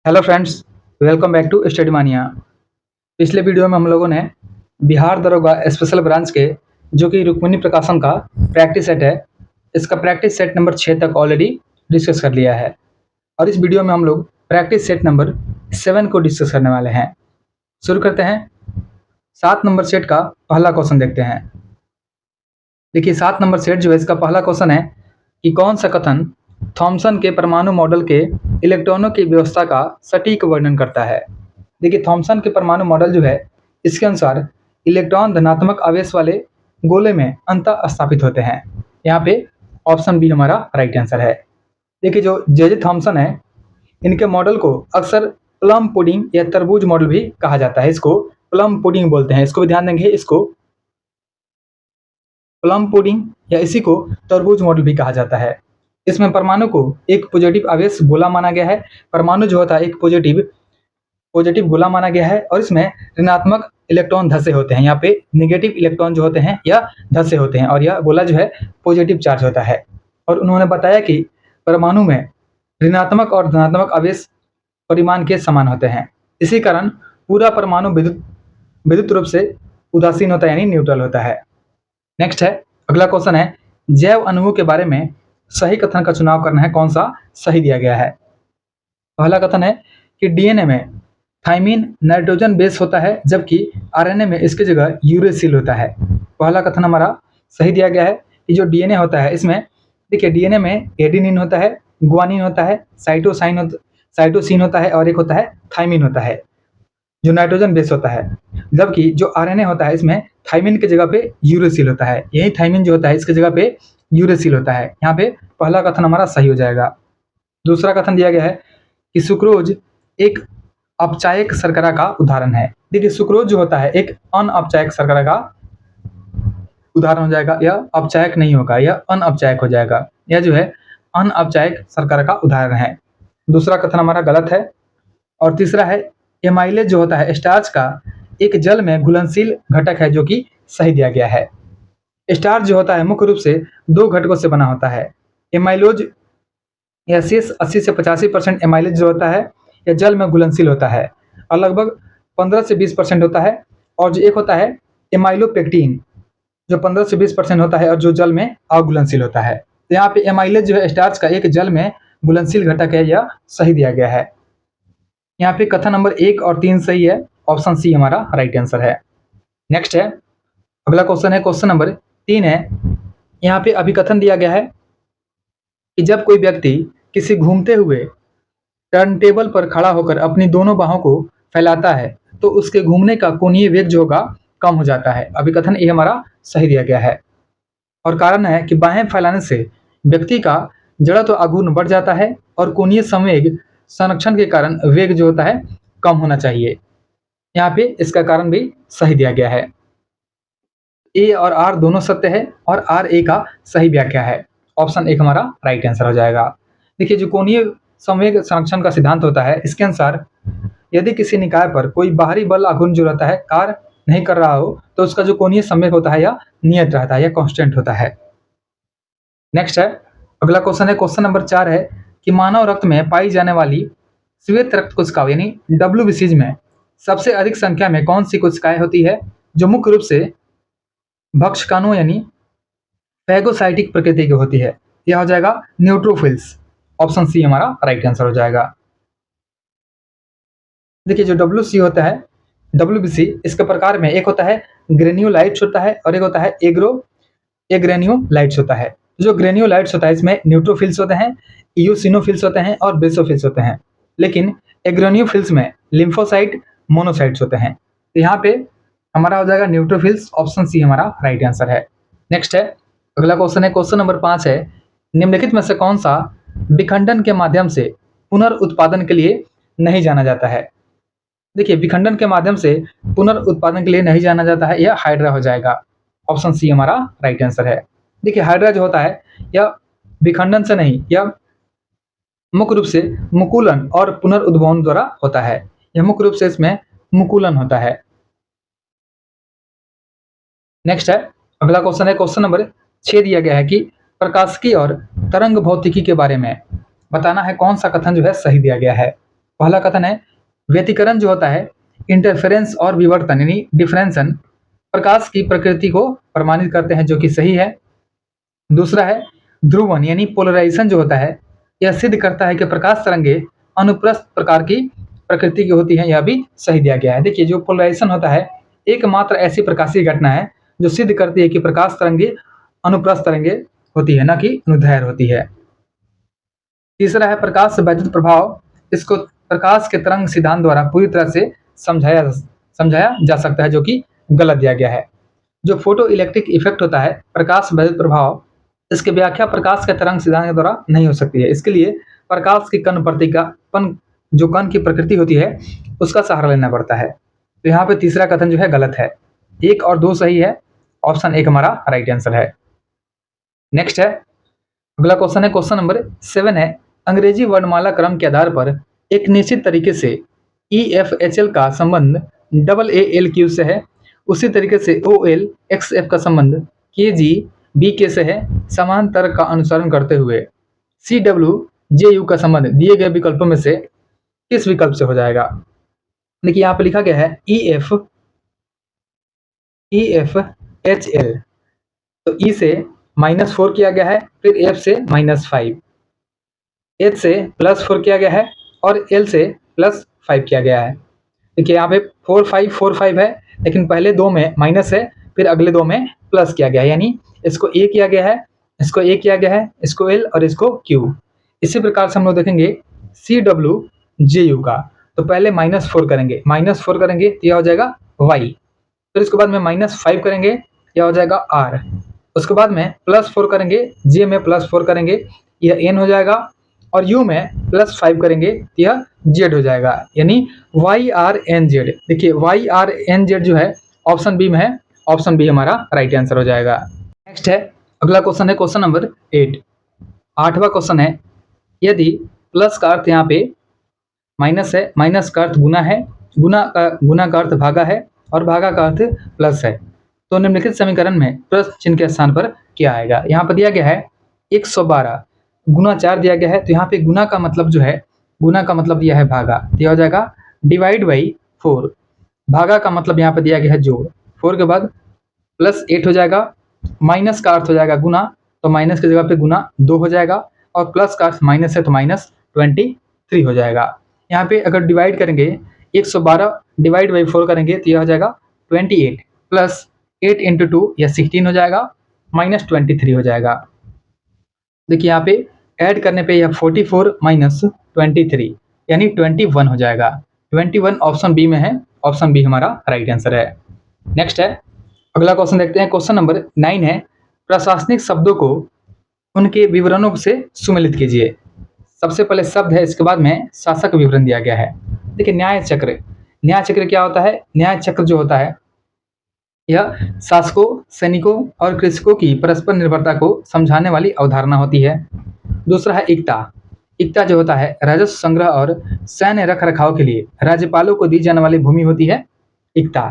Hello friends, welcome back to study mania. पिछले video में हम लोगों ने बिहार दरोगा स्पेशल ब्रांच के जो कि रुक्मिणी प्रकाशन का प्रैक्टिस सेट है, इसका प्रैक्टिस सेट नंबर 6 तक ऑलरेडी डिस्कस कर लिया है और इस वीडियो में हम लोग प्रैक्टिस सेट नंबर 7 को डिस्कस करने वाले हैं। शुरू करते हैं। 7 नंबर सेट का पहला क्वेश्चन देखते हैं। देखिए 7 नंबर सेट जो है इसका पहला क्वेश्चन है कि कौन सा कथन थॉमसन के परमाणु मॉडल के इलेक्ट्रॉनों की व्यवस्था का सटीक वर्णन करता है। देखिए थॉमसन के परमाणु मॉडल जो है इसके अनुसार इलेक्ट्रॉन धनात्मक आवेश वाले गोले में अंतः स्थापित होते हैं। यहाँ पे ऑप्शन बी हमारा राइट आंसर है। देखिए जो जे थॉमसन है इनके मॉडल को अक्सर प्लम पुडिंग या तरबूज मॉडल भी कहा जाता है। इसको प्लम पुडिंग बोलते हैं, इसको भी ध्यान देंगे। इसको प्लम पुडिंग या इसी को तरबूज मॉडल भी कहा जाता है। इसमें परमाणु को एक पॉजिटिव आवेश गोला माना गया है। परमाणु जो होता है एक पॉजिटिव गोला माना गया है और इसमें ऋणात्मक इलेक्ट्रॉन धसे होते हैं। यहाँ पे नेगेटिव इलेक्ट्रॉन जो होते हैं या धसे होते हैं और यह गोला जो है पॉजिटिव चार्ज होता है। और उन्होंने बताया कि परमाणु में ऋणात्मक और धनात्मक आवेश परिमाण के समान होते हैं। इसी कारण पूरा परमाणु विद्युत रूप से उदासीन होता है यानी न्यूट्रल होता है। नेक्स्ट है, अगला क्वेश्चन है जैव अणुओं के बारे में सही कथन का चुनाव करना है। कौन सा सही दिया गया है। पहला कथन है कि डीएनए में थाइमिन नाइट्रोजन बेस होता है जबकि आरएनए में इसकी जगह यूरेसिल होता है। पहला कथन हमारा सही दिया गया है कि जो डीएनए होता है इसमें देखिए डीएनए में एडेनिन होता है, गुआनिन होता है, साइटोसिन होता है और एक होता है थाइमिन होता है जो नाइट्रोजन बेस होता है। जबकि जो आरएनए होता है इसमें थाइमिन की जगह पे यूरेसिल होता है। यही थाइमिन जो होता है इसकी जगह पे यूरेसिल होता है। यहाँ पे पहला कथन हमारा सही हो जाएगा। दूसरा कथन दिया गया है कि सुक्रोज एक अपचायक शर्करा का उदाहरण है। देखिए सुक्रोज जो होता है एक अनअपचायक शर्करा का उदाहरण हो जाएगा। यह अपचायक नहीं होगा, यह अनअपचायक हो जाएगा। यह जो है अनअपचायक शर्करा का उदाहरण है। दूसरा कथन हमारा गलत है। और तीसरा है एमाइलेज जो होता है स्टार्च का एक जल में घुलनशील घटक है जो कि सही दिया गया है। स्टार्च जो होता है मुख्य रूप से 2 घटकों से बना होता है। एमाइलोज या शेष 80 से 85% एमाइलेज जो होता है यह जल में घुलनशील होता है और लगभग 15 से 20% होता है। और जो एक होता है एमाइलोपेक्टिन जो 15 से 20% होता है और जो जल में अघुलनशील होता है। तो यहाँ पे एमाइलेज जो है स्टार्च का एक जल में घुलनशील घटक है, यह सही दिया गया है। यहाँ पे कथन नंबर 1 और 3 सही है। ऑप्शन सी हमारा राइट आंसर है। नेक्स्ट है, अगला क्वेश्चन है क्वेश्चन नंबर 3 है। यहाँ पे अभिकथन दिया गया है कि जब कोई व्यक्ति किसी घूमते हुए टर्न टेबल पर खड़ा होकर अपनी दोनों बाहों को फैलाता है तो उसके घूमने का कोणीय वेग जो होगा कम हो जाता है। अभिकथन ये हमारा सही दिया गया है और कारण है कि बाहें फैलाने से व्यक्ति का जड़त्व आघूर्ण बढ़ जाता है और कोणीय संवेग संरक्षण के कारण वेग जो होता है कम होना चाहिए। यहाँ पे इसका कारण भी सही दिया गया है। ए और आर दोनों सत्य है और आर ए का सही व्याख्या है। ऑप्शन 1 हमारा राइट आंसर हो जाएगा। देखिए जो कोणीय संवेग संरक्षण का सिद्धांत होता है इसके अनुसार यदि किसी निकाय पर कोई बाहरी बल आघूर्ण जो रहता है कार्य नहीं कर रहा हो तो उसका जो कोणीय संवेग होता है या नियत रहता है या कांस्टेंट होता है। नेक्स्ट है, अगला क्वेश्चन है क्वेश्चन नंबर 4 है कि मानव रक्त में पाई जाने वाली श्वेत रक्त कोशिकाओं यानी WBCs में सबसे अधिक संख्या में कौन सी कोशिकाएं होती है जो मुख्य रूप से भक्षकाणु यानी फैगोसाइटिक प्रकृति की होती है। यह हो जाएगा न्यूट्रोफिल्स। ऑप्शन सी हमारा राइट आंसर हो जाएगा। देखिए जो WC होता है WBC इसके प्रकार में एक होता है ग्रेन्यूलाइट्स होता है और एक होता है एग्रेन्यूलाइट्स होता है। जो ग्रेन्यूलाइट्स होता है इसमें न्यूट्रोफिल्स होते हैं, इओसिनोफिल्स होते हैं और बेसोफिल्स होते हैं। लेकिन एग्रेन्यूफिल्स में लिम्फोसाइट मोनोसाइट्स होते हैं। तो यहाँ पे हमारा हो जाएगा न्यूट्रोफिल्स। ऑप्शन सी हमारा राइट आंसर है। नेक्स्ट है, अगला क्वेश्चन है क्वेश्चन नंबर 5 है निम्नलिखित में से कौन सा विखंडन के माध्यम से पुनर्उत्पादन के लिए नहीं जाना जाता है। देखिए विखंडन के माध्यम से पुनर्उत्पादन के लिए नहीं जाना जाता है, यह हाइड्रा हो जाएगा। ऑप्शन सी हमारा राइट आंसर है। देखिए हाइड्रा जो होता है यह विखंडन से नहीं, यह मुख्य रूप से मुकुलन और पुनर्उद्भवन द्वारा होता है। यह मुख्य रूप से इसमें मुकुलन होता है। नेक्स्ट है, अगला क्वेश्चन है क्वेश्चन नंबर 6 दिया गया है कि प्रकाशिकी और तरंग भौतिकी के बारे में बताना है कौन सा कथन जो है सही दिया गया है। पहला कथन है व्यतिकरण जो होता है इंटरफेरेंस और विवर्तन यानी डिफरेंसन प्रकाश की प्रकृति को प्रमाणित करते हैं, जो कि सही है। दूसरा है ध्रुवन यानी पोलराइजेशन जो होता है यह सिद्ध करता है कि प्रकाश तरंगे अनुप्रस्थ प्रकार की प्रकृति की होती है, यह भी सही दिया गया है। देखिए जो पोलराइजेशन होता है एकमात्र ऐसी प्रकाशीय घटना है जो सिद्ध करती है कि प्रकाश तरंगे अनुप्रस्थ तरंगे होती है, न कि अनुदैर्घ्य होती है। तीसरा है प्रकाश से वैद्युत प्रभाव, इसको प्रकाश के तरंग सिद्धांत द्वारा पूरी तरह से समझाया जा सकता है, जो कि गलत दिया गया है। जो फोटो इलेक्ट्रिक इफेक्ट होता है प्रकाश वैद्युत प्रभाव, इसकी व्याख्या प्रकाश के तरंग सिद्धांत के द्वारा नहीं हो सकती है। इसके लिए प्रकाश की जो कण की प्रकृति होती है उसका सहारा लेना पड़ता है। तो यहाँ पे तीसरा कथन जो है गलत है। 1 और 2 सही है, ऑप्शन 1 हमारा राइट आंसर है। नेक्स्ट है अगला क्वेश्चन है, क्वेश्चन नंबर 7 है अंग्रेजी वर्णमाला क्रम के आधार पर एक निश्चित तरीके से EFHL का संबंध AALQ से है, उसी तरीके से OLXF का संबंध KGBK से है। समान तर्क का अनुसरण करते हुए CWJU का संबंध दिए गए विकल्पों में से किस विकल्प से हो जाएगा? देखिए यहाँ पे लिखा गया है EFHL, तो E से -4 किया गया है, फिर F से -5, H से +4 किया गया है और L से +5 किया गया है। देखिए यहाँ पे 4 5 4 5 है, लेकिन पहले 2 में माइनस है, फिर अगले 2 में प्लस किया गया है, यानी इसको A किया गया है, इसको A किया गया है, इसको L और इसको Q। इसी प्रकार से हम लोग देखेंगे CWJU का, तो पहले -4 करेंगे, -4 करेंगे तो यह हो जाएगा Y, फिर इसके बाद में -5 करेंगे यह हो जाएगा R, उसके बाद में +4 करेंगे, J में +4 करेंगे यह N हो जाएगा, और U में +5 करेंगे यह Z हो जाएगा, यानी YRNZ। देखिए YRNZ जो है ऑप्शन बी में है, ऑप्शन बी हमारा राइट आंसर हो जाएगा। नेक्स्ट है अगला क्वेश्चन है क्वेश्चन नंबर 8, 8वां क्वेश्चन है यदि प्लस का अर्थ यहाँ पे माइनस है, माइनस का अर्थ गुना है, गुना का अर्थ भागा है और भागा का अर्थ प्लस है, तो निम्नलिखित समीकरण में प्लस चिन्ह के स्थान पर क्या आएगा? यहाँ पर दिया गया है 112 गुना 4 दिया गया है, तो यहाँ पे गुना का मतलब जो है, गुना का मतलब दिया है भागा, दिया हो जाएगा डिवाइड बाई 4, भागा का मतलब यहाँ पे दिया गया है जोड़, 4 के बाद +8 हो जाएगा, माइनस का अर्थ हो जाएगा गुना, तो माइनस की जगह पे गुना 2 हो जाएगा, और प्लस का अर्थ माइनस है तो -23 हो जाएगा। यहाँ पे अगर डिवाइड करेंगे 112 डिवाइड बाई 4 करेंगे तो यह हो जाएगा 28 प्लस 8 इंटू 2 यह 16 हो जाएगा, -23 हो जाएगा। देखिए यहाँ पे ऐड करने पे यह 44 - 23 यानी 21 हो जाएगा। 21 ऑप्शन बी में है, ऑप्शन बी हमारा राइट आंसर है। नेक्स्ट है अगला क्वेश्चन देखते हैं, क्वेश्चन नंबर 9 है प्रशासनिक शब्दों को उनके विवरणों से सुमेलित कीजिए। सबसे पहले शब्द है, इसके बाद में शासक विवरण दिया गया है। देखिए न्याय चक्र, न्याय चक्र क्या होता है? न्याय चक्र जो होता है यह शासकों, सैनिकों और कृषकों की परस्पर निर्भरता को समझाने वाली अवधारणा होती है। दूसरा है एकता, एकता जो होता है राजस्व संग्रह और सैन्य रख रखाव के लिए राज्यपालों को दी जाने वाली भूमि होती है एकता।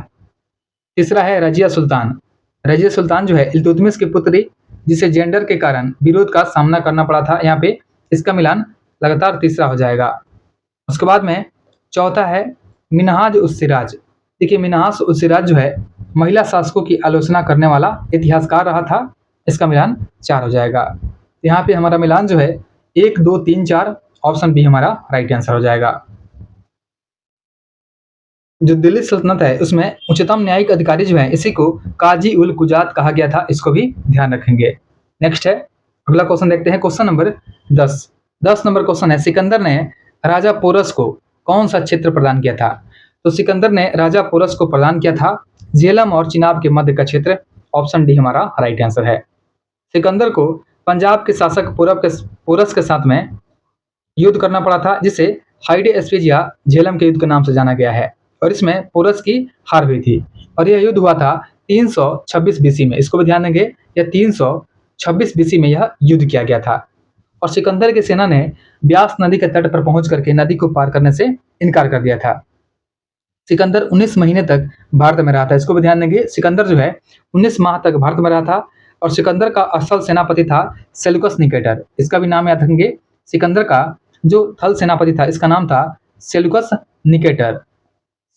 तीसरा है रजिया सुल्तान, रजिया सुल्तान जो है इल्तुतमिश की पुत्री, जिसे जेंडर के कारण विरोध का सामना करना पड़ा था, यहाँ पे इसका मिलान लगातार तीसरा हो जाएगा। उसके बाद में चौथा है मिन्हाज उस सिराज। देखिए मिन्हाज उस सिराज जो है महिला शासकों की आलोचना करने वाला इतिहासकार रहा था, इसका मिलान 4 हो जाएगा। यहाँ पे हमारा मिलान जो है 1 2 3 4, ऑप्शन बी हमारा राइट आंसर हो जाएगा। जो दिल्ली सल्तनत है उसमें उच्चतम न्यायिक अधिकारी जो है इसी को काजी उल कुजात कहा गया था, इसको भी ध्यान रखेंगे। नेक्स्ट है अगला क्वेश्चन देखते हैं, क्वेश्चन नंबर 10 नंबर क्वेश्चन है सिकंदर ने राजा पोरस को कौन सा क्षेत्र प्रदान किया था? तो सिकंदर ने राजा पोरस को प्रदान किया था झेलम और चिनाब के मध्य का क्षेत्र, ऑप्शन डी हमारा राइट आंसर है। सिकंदर को पंजाब के शासक पोरस के साथ में युद्ध करना पड़ा था, जिसे हाइडे एस्पेजिया झेलम के युद्ध के नाम से जाना गया है, और इसमें पोरस की हार हुई थी, और यह युद्ध हुआ था 326 बीसी में। इसको भी ध्यान देंगे, यह 326 बीसी में यह युद्ध किया गया था, और सिकंदर की सेना ने ब्यास नदी के तट पर पहुंच करके नदी को पार करने से इनकार कर दिया था। सिकंदर 19 महीने तक भारत में रहा था, इसको भी ध्यान देंगे। सिकंदर जो है 19 माह तक भारत में रहा था, और सिकंदर का असल सेनापति था सेल्यूकस निकेटर, इसका भी नाम याद रखेंगे। सिकंदर का जो थल सेनापति था इसका नाम था सेल्यूकस निकेटर।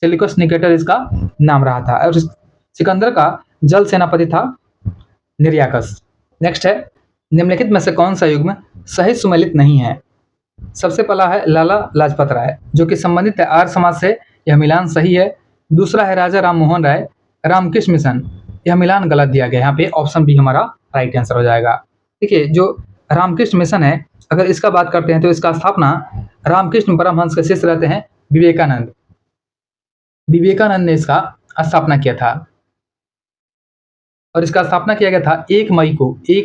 सेल्यूकस निकेटर इसका नाम रहा था और सिकंदर का जल सेनापति था निर्याकस। नेक्स्ट है, निम्नलिखित में से कौन सा युग्म सही सुमेलित नहीं है? सबसे पहला है लाला लाजपत राय, जो कि संबंधित है आर्य समाज से, यह मिलान सही है। दूसरा है राजा राम मोहन राय, रामकृष्ण मिशन, यह मिलान गलत दिया गया। यहाँ पे ऑप्शन बी हमारा राइट आंसर हो जाएगा। देखिए, जो रामकृष्ण मिशन है, अगर इसका बात करते हैं तो इसका स्थापना रामकृष्ण परमहंस के शिष्य रहते हैं विवेकानंद। विवेकानंद ने इसका स्थापना किया था और इसका स्थापना किया गया था 1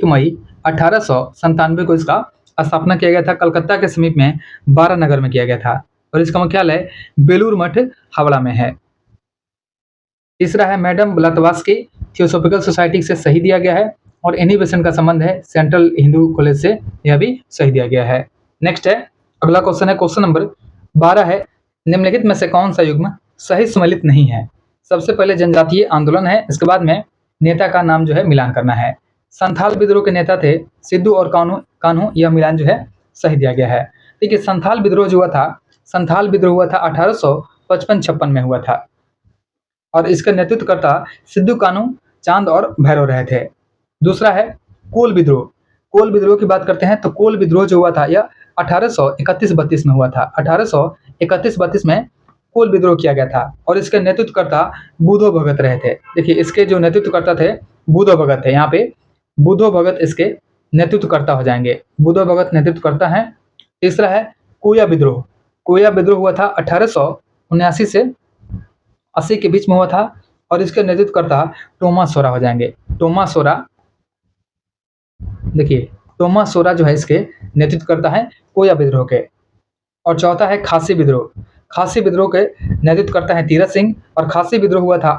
मई 1897 को इसका स्थापना किया गया था। कलकत्ता के समीप में बारा नगर में किया गया था और इसका मुख्यालय बेलूर मठ हावड़ा में है। तीसरा है मैडम ब्लतवास्की थियोसॉफिकल सोसाइटी से सही दिया गया है और इनहिबिशन का संबंध है सेंट्रल हिंदू कॉलेज से, यह भी सही दिया गया है। नेक्स्ट है, अगला क्वेश्चन है, क्वेश्चन नंबर 12 है, निम्नलिखित में से कौन सा युग्म सही सुमेलित नहीं है? सबसे पहले जनजातीय आंदोलन है, इसके बाद में नेता का नाम जो है मिलान करना है। संथाल विद्रोह के नेता थे सिद्धू और कान्हू, यह मिलान जो है सही दिया गया है। देखिए, संथाल विद्रोह जो हुआ था, संथाल विद्रोह हुआ था 1855-56 में हुआ था और इसका नेतृत्वकर्ता सिद्धू कान्हू, चांद और भैरव रहे थे। दूसरा है कोल विद्रोह। कोल विद्रोह की बात करते हैं तो कोल विद्रोह जो हुआ था यह 1831-32 में हुआ था। 1831-32 में कोल विद्रोह किया गया था और इसके नेतृत्वकर्ता बुधो भगत रहे थे। देखिए, इसके जो नेतृत्वकर्ता थे बुधो भगत थे, यहाँ पे बुधो भगत इसके नेतृत्वकर्ता हो जाएंगे। बुधो भगत नेतृत्वकर्ता हैं। तीसरा है कोया विद्रोह। कोया विद्रोह हुआ था 1879 से 80 के बीच में हुआ था और इसके नेतृत्वकर्ता टोमा सोरा हो जाएंगे। टोमा सोरा, देखिए टोमा सोरा जो है इसके नेतृत्वकर्ता हैं कोया विद्रोह के। और चौथा है खासी विद्रोह। खासी विद्रोह के नेतृत्वकर्ता हैं तीरथ सिंह और खासी विद्रोह हुआ था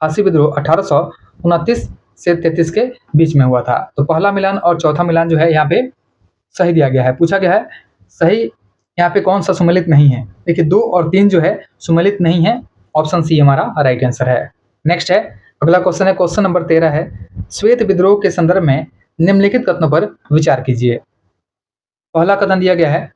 1829 से 33 के बीच में हुआ था। तो पहला मिलान और चौथा मिलान जो है यहाँ पे सही दिया गया है। पूछा गया है सही यहाँ पे कौन सा सुमेलित नहीं है? देखिए 2 और 3 जो है सुमेलित नहीं है, ऑप्शन सी हमारा राइट आंसर है। नेक्स्ट है, अगला क्वेश्चन है, क्वेश्चन नंबर 13 है, श्वेत विद्रोह के संदर्भ में निम्नलिखित कथनों पर विचार कीजिए। पहला कथन दिया गया है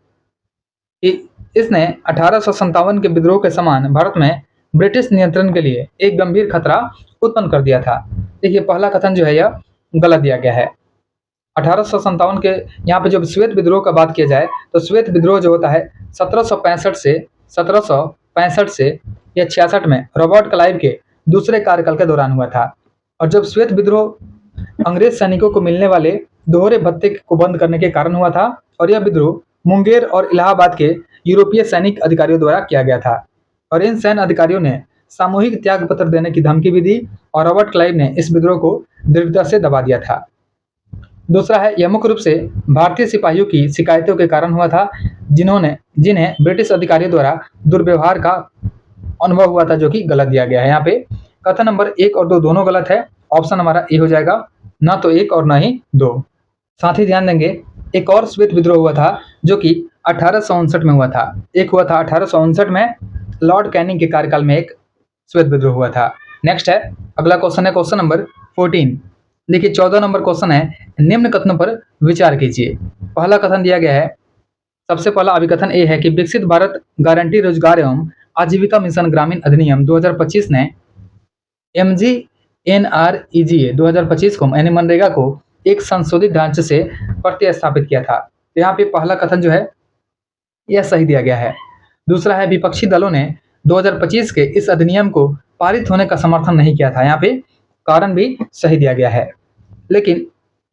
कि इसने 1857 के विद्रोह के समान भारत में ब्रिटिश नियंत्रण के लिए एक गंभीर खतरा उत्पन्न कर दिया था। देखिए, पहला कथन जो है यह गलत दिया गया है। 1857 के यहाँ पे जब श्वेत विद्रोह का बात किया जाए तो श्वेत विद्रोह जो होता है 1765 से या 66 में रॉबर्ट क्लाइव के दूसरे कार्यकाल के दौरान हुआ था। और जब श्वेत विद्रोह अंग्रेज सैनिकों को मिलने वाले दोहरे भत्ते को बंद करने के कारण हुआ था और यह विद्रोह मुंगेर और इलाहाबाद के यूरोपीय सैनिक अधिकारियों द्वारा किया गया था और इन सैन्य अधिकारियों ने सामूहिक त्याग पत्र देने की धमकी भी दी और रॉबर्ट क्लाइव ने इस विद्रोह को दृढ़ता से दबा दिया था। दूसरा है, यह मुख्य रूप से भारतीय सिपाहियों की शिकायतों के कारण हुआ था जिन्हें ब्रिटिश अधिकारियों द्वारा दुर्व्यवहार का अनुभव हुआ था, जो कि गलत दिया गया है। यहाँ पे कथन नंबर 1 और 2 दोनों गलत है, ऑप्शन हमारा ए हो जाएगा, ना तो 1 और ना ही 2। साथ ही ध्यान देंगे एक और श्वेत विद्रोह हुआ था जो कि 1859 में हुआ था। एक हुआ था 1859 में लॉर्ड कैनिंग के कार्यकाल में एक श्वेत विद्रोह हुआ था। नेक्स्ट है, अगला क्वेश्चन है, क्वेश्चन नंबर 14। देखिए 14 नंबर क्वेश्चन है, निम्न कथनों पर विचार कीजिए। पहला कथन दिया गया है, सबसे पहला अभिकथन ए है कि विकसित भारत गारंटी रोजगार एवं आजीविका मिशन ग्रामीण अधिनियम 2025 ने MGNREGA 2025 को यानी मनरेगा को एक संशोधित ढांचे से प्रतिस्थापित किया था। तो यहाँ पे पहला कथन जो है यह सही दिया गया है। दूसरा है, विपक्षी दलों ने 2025 के इस अधिनियम को पारित होने का समर्थन नहीं किया था। यहाँ पे कारण भी सही दिया गया है, लेकिन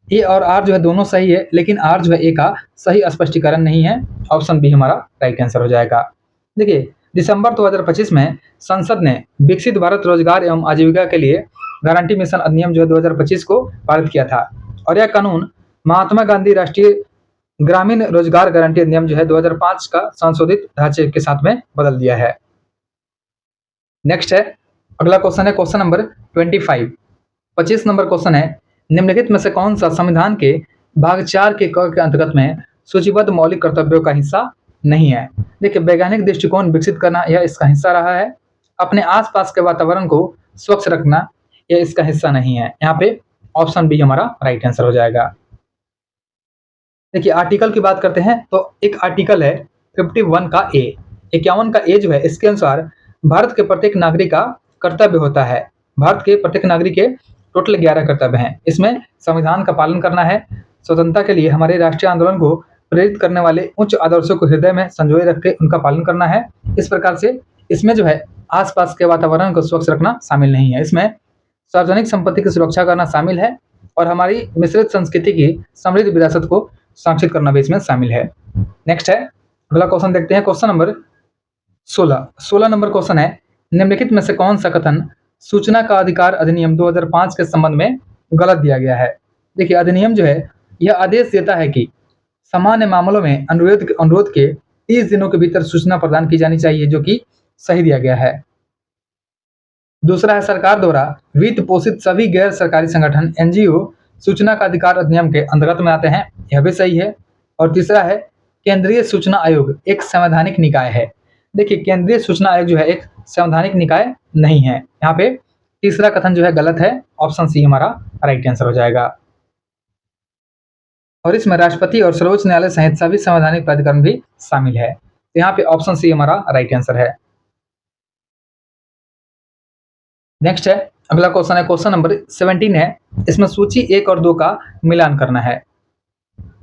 ए और आर जो है दोनों सही है, लेकिन आर जो है ए का सही स्पष्टीकरण नहीं है, ऑप्शन बी हमारा राइट आंसर हो जाएगा। देखिए दिसंबर 2025 में संसद ने विकसित भारत रोजगार एवं आजीविका के लिए गारंटी मिशन अधिनियम जो है 2025 को पारित किया था और यह कानून महात्मा गांधी राष्ट्रीय ग्रामीण रोजगार गारंटी अधिनियम जो है 2005 का संशोधित ढांचे के साथ में बदल दिया है। नेक्स्ट है, अगला क्वेश्चन है, क्वेश्चन नंबर 25 नंबर क्वेश्चन है, निम्नलिखित में से कौन सा संविधान के भाग 4 के क के अंतर्गत में सूचीबद्ध मौलिक कर्तव्यों का हिस्सा नहीं है? देखिए, वैज्ञानिक दृष्टिकोण विकसित करना यह इसका हिस्सा रहा है। अपने आसपास के वातावरण को स्वच्छ रखना यह इसका हिस्सा नहीं है। यहाँ पे ऑप्शन बी हमारा राइट आंसर हो जाएगा। देखिए आर्टिकल की बात करते हैं तो एक आर्टिकल है 51 का ए। 51 का ए जो है, इसके अनुसार भारत के प्रत्येक नागरिक का कर्तव्य होता है। भारत के प्रत्येक नागरिक के टोटल 11 कर्तव्य हैं। इसमें संविधान का पालन करना है, स्वतंत्रता के लिए हमारे राष्ट्रीय आंदोलन को प्रेरित करने वाले उच्च आदर्शों को हृदय में संजोए रख के उनका पालन करना है। इस प्रकार से इसमें जो है आसपास के वातावरण को स्वच्छ रखना शामिल नहीं है। इसमें सार्वजनिक संपत्ति की सुरक्षा करना शामिल है और हमारी मिश्रित संस्कृति की समृद्ध विरासत को संरक्षित करना भी इसमें शामिल है। नेक्स्ट है, अगला क्वेश्चन देखते हैं, क्वेश्चन नंबर 16 नंबर क्वेश्चन है, निम्नलिखित में से कौन सा कथन सूचना का अधिकार अधिनियम 2005 के संबंध में गलत दिया गया है। देखिए, अधिनियम जो है यह आदेश देता है कि सामान्य मामलों में अनुरोध के 30 दिनों के भीतर सूचना प्रदान की जानी चाहिए, जो कि सही दिया गया है। दूसरा है, सरकार द्वारा वित्त पोषित सभी गैर सरकारी संगठन एनजीओ सूचना का अधिकार अधिनियम के अंतर्गत में आते हैं, यह भी सही है। और तीसरा है, केंद्रीय सूचना आयोग एक संवैधानिक निकाय है। देखिए, केंद्रीय सूचना आयोग जो है एक संवैधानिक निकाय नहीं है। यहाँ पे तीसरा कथन जो है गलत है, ऑप्शन सी हमारा राइट आंसर हो जाएगा। और इसमें राष्ट्रपति और सर्वोच्च न्यायालय सहित सभी संवैधानिक प्राधिकरण भी शामिल है। तो यहाँ पे ऑप्शन सी हमारा राइट आंसर है। नेक्स्ट है, अगला क्वेश्चन है, क्वेश्चन नंबर 17 है। इसमें सूची 1 और 2 का मिलान करना है।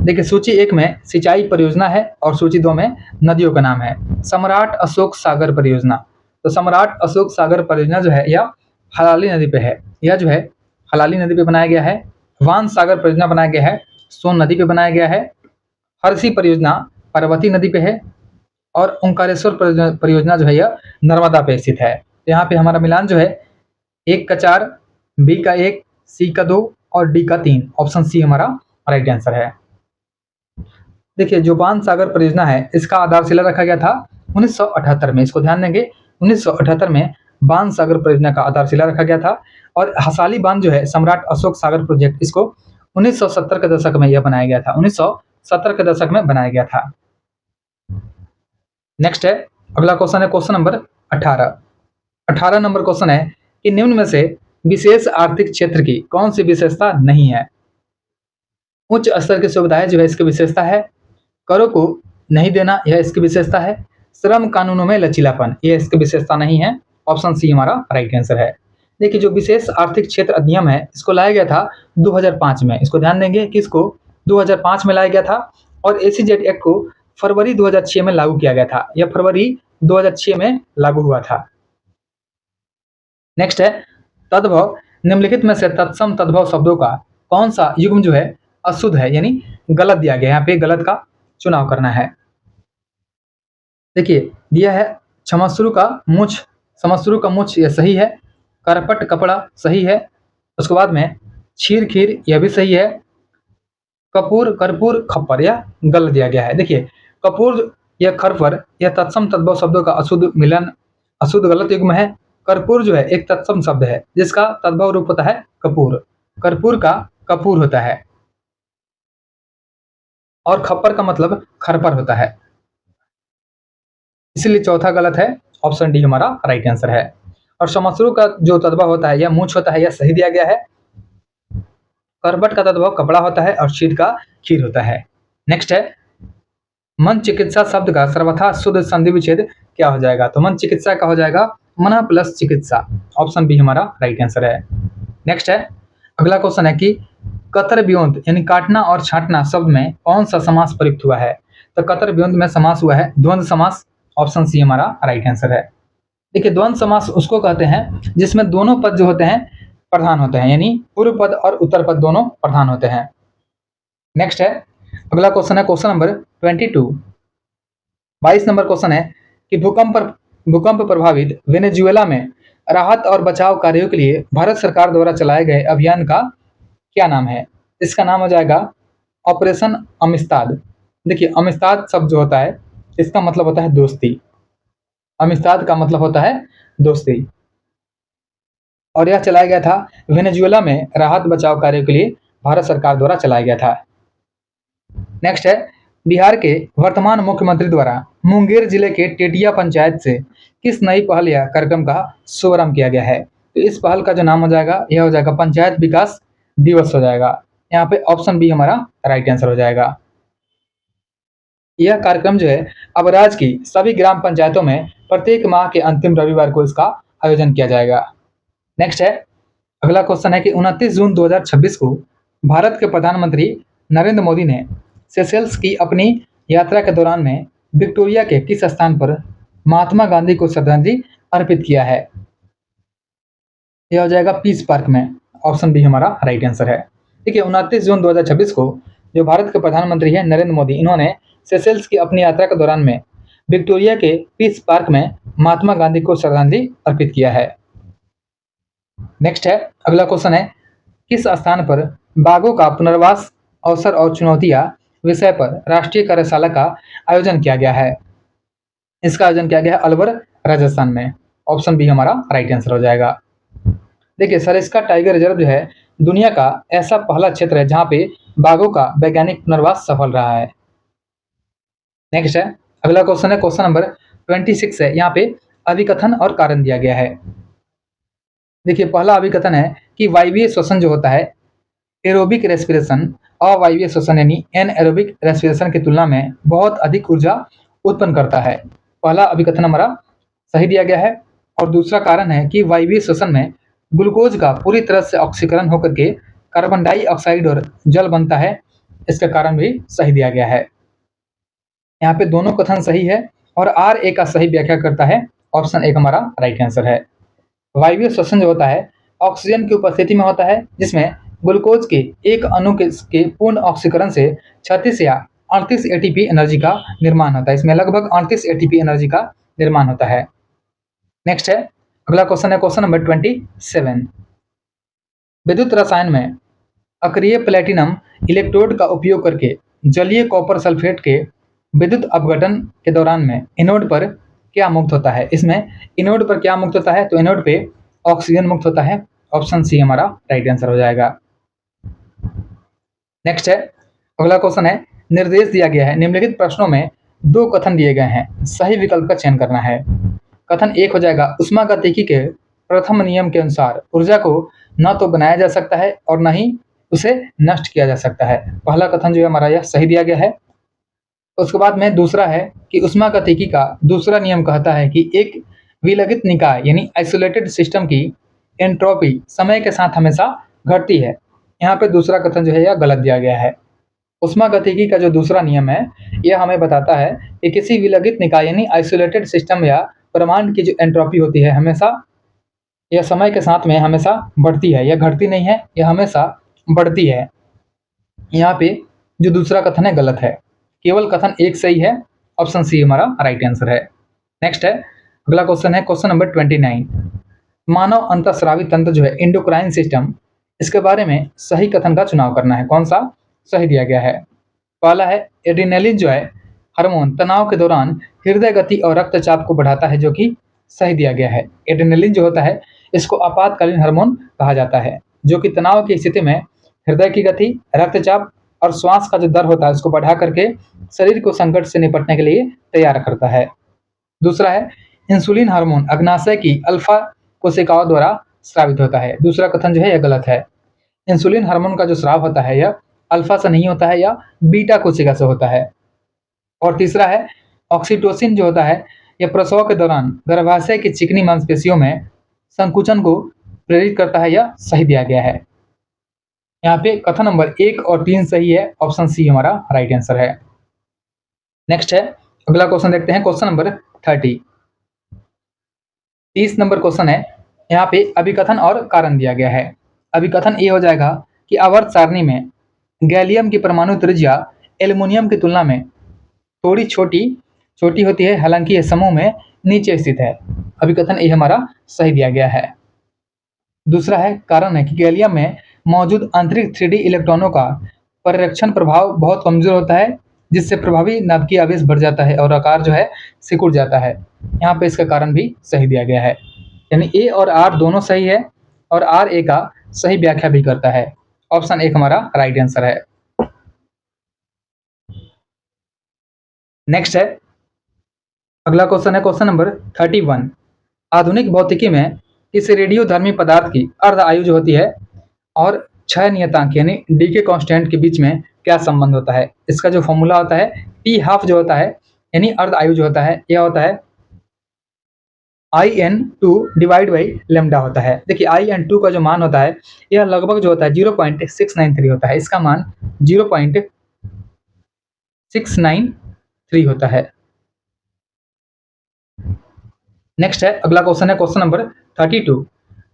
देखिए, सूची 1 में सिंचाई परियोजना है और सूची 2 में नदियों का नाम है। सम्राट अशोक सागर परियोजना, तो सम्राट अशोक सागर परियोजना जो है यह हलाली नदी पे है। यह जो है हलाली नदी पे बनाया गया है। वान सागर परियोजना बनाया गया है, सोन नदी पे बनाया गया है। हरसी परियोजना पार्वती नदी पे है और ओंकारेश्वर परियोजना जो है यह नर्मदा पे स्थित है। तो यहाँ पे हमारा मिलान जो है 1 का 4, बी का 1, सी का 2 और डी का 3, ऑप्शन सी हमारा राइट आंसर है। देखिए, जो बाण सागर परियोजना है इसका आधारशिला रखा गया था 1978 में। इसको ध्यान देंगे, 1978 में बाण सागर परियोजना का आधारशिला रखा गया था। और हसाली बांध जो है सम्राट अशोक सागर प्रोजेक्ट, इसको 1970 के दशक में यह बनाया गया था। 1970 के दशक में बनाया गया था। नेक्स्ट है, अगला क्वेश्चन है, क्वेश्चन नंबर 18 नंबर क्वेश्चन है कि निम्न में से विशेष आर्थिक क्षेत्र की कौन सी विशेषता नहीं है। उच्च स्तर की सुविधाएं जो है इसकी विशेषता है। करों को नहीं देना, यह इसकी विशेषता है। श्रम कानूनों में लचीलापन, यह इसकी विशेषता नहीं है। ऑप्शन सी हमारा राइट आंसर है। देखिए, जो विशेष आर्थिक क्षेत्र अधिनियम है इसको लाया गया था 2005 में। इसको ध्यान देंगे कि इसको 2005 में लाया गया था और एसीजेड एक्ट को फरवरी 2006 में लागू किया गया था। यह फरवरी 2006 में लागू हुआ था। नेक्स्ट है, तद्भव, निम्नलिखित में से तत्सम तद्भव शब्दों का कौन सा युग्म जो है अशुद्ध है, यानी गलत दिया गया है। यहाँ पे गलत का चुनाव करना है। देखिए, दिया है क्षमाश्रु का मुछ, समश्रु का मुछ, यह सही है। करपट कपड़ा सही है। उसके बाद में छीर खीर, यह भी सही है। कपूर कर्पूर खप्पर, यह गलत दिया गया है। देखिए, कपूर या खरपर यह तत्सम तद्भव शब्दों का अशुद्ध मिलन, अशुद्ध गलत युग्म है। कर्पूर जो है एक तत्सम शब्द है जिसका तद्भव रूप होता है कपूर। कर्पूर का कपूर होता है और खप्पर का मतलब खरपर होता है, इसलिए चौथा गलत है। ऑप्शन डी हमारा राइट आंसर है। और समश्रु का जो तद्भव होता है यह मूछ होता है, यह सही दिया गया है। करबट का तद्भव कपड़ा होता है और शीत का खीर होता है। नेक्स्ट है, मन चिकित्सा शब्द का सर्वथा शुद्ध संधि विच्छेद क्या हो जाएगा। तो मन चिकित्सा का हो जाएगा मन प्लस चिकित्सा, ऑप्शन बी हमारा राइट आंसर है। नेक्स्ट है, अगला क्वेश्चन है कि कतर व्योंत यानी काटना और छांटना शब्द में कौन सा समास प्रयुक्त हुआ है। तो कतर व्योंत में समास हुआ है द्वंद्व समास, ऑप्शन सी हमारा राइट आंसर है। देखिए, द्वंद्व समास उसको कहते हैं जिसमें दोनों पद जो होते हैं प्रधान होते हैं, यानी पूर्व पद और उत्तर पद दोनों प्रधान होते हैं। नेक्स्ट है, अगला क्वेश्चन है क्वेश्चन नंबर 22 नंबर क्वेश्चन है कि भूकंप प्रभावित वेनेजुएला में राहत और बचाव कार्यों के लिए भारत सरकार द्वारा चलाए गए अभियान का क्या नाम है। इसका नाम हो जाएगा ऑपरेशन अमिस्ताद। देखिए, अमिस्ताद शब्द जो होता है इसका मतलब होता है दोस्ती। अमिस्ताद का मतलब होता है दोस्ती और यह चलाया गया था वेनेजुएला में राहत बचाव कार्यों के लिए भारत सरकार द्वारा चलाया गया था। नेक्स्ट है, बिहार के वर्तमान मुख्यमंत्री द्वारा मुंगेर जिले के टेटिया पंचायत से किस नई पहल या कार्यक्रम का शुभारंभ किया गया है। तो इस पहल का जो नाम हो जाएगा यह हो जाएगा पंचायत विकास दिवस हो जाएगा। यहाँ पे ऑप्शन बी हमारा राइट आंसर हो जाएगा। यह कार्यक्रम जो है अब राज्य की सभी ग्राम पंचायतों में प्रत्येक माह के अंतिम रविवार को इसका आयोजन किया जाएगा। नेक्स्ट है, अगला क्वेश्चन है कि 29 जून 2026 को भारत के प्रधानमंत्री नरेंद्र मोदी ने सेशेल्स की अपनी यात्रा के दौरान में विक्टोरिया के किस स्थान पर महात्मा गांधी को श्रद्धांजलि अर्पित किया है? यह हो जाएगा पीस पार्क में। ऑप्शन बी हमारा राइट आंसर है। ठीक है, 29 जून 2026 को जो भारत के प्रधानमंत्री हैं नरेंद्र मोदी, इन्होंने सेशेल्स की अपनी यात्रा के दौरान में विक्टोरिया के पीस पार्क में महात्मा गांधी को श्रद्धांजलि अर्पित किया है। नेक्स्ट है, अगला क्वेश्चन है, किस स्थान पर बाघों का पुनर्वास अवसर और चुनौतियां विषय पर राष्ट्रीय कार्यशाला का आयोजन किया गया है? इसका आयोजन किया गया है अलवर, राजस्थान में। ऑप्शन बी हमारा राइट आंसर हो जाएगा। देखिए, सरिस्का टाइगर रिजर्व जो है दुनिया का ऐसा पहला क्षेत्र है जहां पे बाघों का वैज्ञानिक पुनर्वास सफल रहा है। नेक्स्ट है, अगला क्वेश्चन है, क्वेश्चन नंबर 26 है। यहाँ पे अभिकथन और कारण दिया गया है। देखिए, पहला अभिकथन है कि वायवीय श्वसन जो होता है, एरोबिक रेस्पिरेशन अवायवीय श्वसन यानी एनएरोबिक रेस्पिरेशन की तुलना में बहुत अधिक ऊर्जा उत्पन्न करता है। पहला अभिकथन हमारा सही दिया गया है। और दूसरा कारण है कि वायवीय श्वसन में ग्लूकोज का पूरी तरह से ऑक्सीकरण होकर के कार्बन डाइऑक्साइड और जल बनता है, इसका कारण भी सही दिया गया है। यहाँ पे दोनों कथन सही है और आर ए का सही व्याख्या करता है। ऑप्शन एक हमारा राइट आंसर है। वायवीय श्वसन जो होता है ऑक्सीजन की उपस्थिति में होता है, जिसमें ग्लूकोज के एक अणु के पूर्ण ऑक्सीकरण से 36 या 38 एटीपी एनर्जी का निर्माण होता है। इसमें लगभग 38 एटीपी एनर्जी का निर्माण होता है। नेक्स्ट है, अगला क्वेश्चन है, क्वेश्चन नंबर 27। विद्युत रसायन में अक्रिय प्लेटिनम इलेक्ट्रोड का उपयोग करके जलीय कॉपर सल्फेट के विद्युत अपघटन के दौरान में एनोड पर क्या मुक्त होता है? इसमें एनोड पर क्या मुक्त होता है? तो एनोड पे ऑक्सीजन मुक्त होता है। ऑप्शन सी हमारा राइट आंसर हो जाएगा। नेक्स्ट है, अगला क्वेश्चन है, निर्देश दिया गया है, निम्नलिखित प्रश्नों में दो कथन दिए गए हैं, सही विकल्प का चयन करना है। कथन एक हो जाएगा, ऊष्मागतिकी के प्रथम नियम के अनुसार ऊर्जा को न तो बनाया जा सकता है और न ही उसे नष्ट किया जा सकता है। पहला कथन जो है हमारा यह सही दिया गया है। उसके बाद में दूसरा है कि ऊष्मागतिकी का दूसरा नियम कहता है कि एक विलगित निकाय यानी आइसोलेटेड सिस्टम की एंट्रोपी समय के साथ हमेशा घटती है। यहाँ पे दूसरा कथन जो है यह गलत दिया गया है। ऊष्मागतिकी का जो दूसरा नियम है यह हमें बताता है कि किसी विलगित निकाय यानी आइसोलेटेड सिस्टम या ब्रह्मांड की जो एंट्रोपी होती है हमेशा यह समय के साथ में हमेशा बढ़ती है, यह घटती नहीं है, यह हमेशा बढ़ती है। यहाँ पे जो दूसरा कथन है गलत है, केवल कथन एक सही है। ऑप्शन सी हमारा राइट आंसर है। नेक्स्ट है, अगला क्वेश्चन है, क्वेश्चन नंबर 29। मानव अंतःस्रावी तंत्र जो है इंडोक्राइन सिस्टम, इसके बारे में सही कथन का चुनाव करना है। कौन सा सही दिया गया है? पहला है, एड्रेनलिन जो है हार्मोन तनाव के दौरान हृदय गति और रक्तचाप को बढ़ाता है, जो कि सही दिया गया है। एड्रेनलिन जो होता है इसको आपातकालीन हार्मोन कहा जाता है, जो कि तनाव की स्थिति में हृदय की गति, रक्तचाप और श्वास का जो दर होता है उसको बढ़ा करके शरीर को संकट से निपटने के लिए तैयार करता है। दूसरा है, इंसुलिन हार्मोन अग्नाशय की अल्फा कोशिकाओं द्वारा स्रावित होता है। दूसरा कथन जो है यह गलत है। इंसुलिन हार्मोन का जो स्राव होता है यह अल्फा से नहीं होता है, या बीटा कोशिका से होता है। और तीसरा है, ऑक्सीटोसिन जो होता है यह प्रसव के दौरान गर्भाशय की चिकनी मांसपेशियों में संकुचन को प्रेरित करता है। यह सही दिया गया है। यहाँ पे कथन नंबर 1 और 3 सही है। ऑप्शन सी हमारा राइट आंसर है। नेक्स्ट है, अगला क्वेश्चन देखते हैं, क्वेश्चन नंबर 30 नंबर क्वेश्चन है। यहाँ पे अभिकथन और कारण दिया गया है। अभिकथन ये हो जाएगा कि आवर्त सारणी में गैलियम की परमाणु त्रिज्या एल्युमिनियम की तुलना में थोड़ी छोटी होती है, हालांकि यह समूह में नीचे स्थित है। अभिकथन ये हमारा सही दिया गया है। दूसरा है, कारण है कि गैलियम में मौजूद आंतरिक 3D इलेक्ट्रॉनों का परिरक्षण प्रभाव बहुत कमजोर होता है, जिससे प्रभावी नाभिकीय आवेश बढ़ जाता है और आकार जो है सिकुड़ जाता है। यहाँ पे इसका कारण भी सही दिया गया है। यानी ए और आर दोनों सही है और आर ए का सही व्याख्या भी करता है। ऑप्शन एक हमारा राइट आंसर है। नेक्स्ट है, अगला क्वेश्चन है, क्वेश्चन नंबर 31। आधुनिक भौतिकी में किस रेडियोधर्मी पदार्थ की अर्ध आयु जो होती है और क्षय नियतांक यानी डीके कांस्टेंट के बीच में क्या संबंध होता है? इसका जो फॉर्मूला होता है टी हाफ जो होता है यानी अर्ध आयु जो होता है यह होता है IN2 डिवाइड बाई लेमडा होता है। देखिए IN2 का जो मान होता है यह लगभग जो होता है 0.693 होता है, इसका मान 0.693 होता है। नेक्स्ट है अगला क्वेश्चन है क्वेश्चन नंबर 32।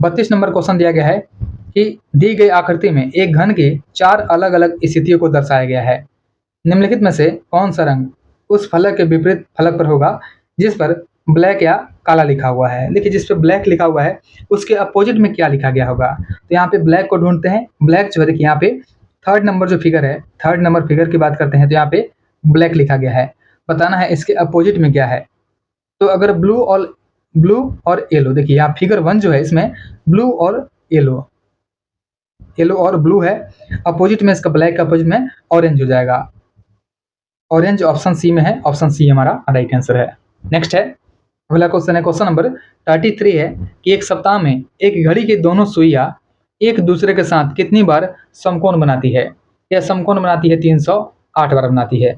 32 नंबर क्वेश्चन दिया गया है कि दी गई आकृति में एक घन की 4 अलग अलग स्थितियों को दर्शाया गया है। निम्नलिखित में से कौन सा रंग उस फलक के विपरीत फलक पर होगा जिस पर ब्लैक या काला लिखा हुआ है। देखिए जिस पे ब्लैक लिखा हुआ है उसके अपोजिट में क्या लिखा गया होगा, तो यहाँ पे ब्लैक को ढूंढते हैं। ब्लैक जो है देखिए यहाँ पे 3rd नंबर जो फिगर है, 3rd नंबर फिगर की बात करते हैं तो यहाँ पे ब्लैक लिखा गया है। बताना है इसके अपोजिट में क्या है। तो अगर ब्लू और येलो, देखिए यहाँ फिगर 1 जो है इसमें ब्लू और येलो और ब्लू है, अपोजिट में इसका ब्लैक का अपोजिट में ऑरेंज हो जाएगा। ऑरेंज ऑप्शन सी में है, ऑप्शन सी हमारा राइट आंसर है। नेक्स्ट है अगला क्वेश्चन है क्वेश्चन नंबर 33 है कि एक सप्ताह में एक घड़ी की दोनों सुइयां एक दूसरे के साथ कितनी बार समकोण बनाती है। यह समकोण बनाती है 308 बार बनाती है।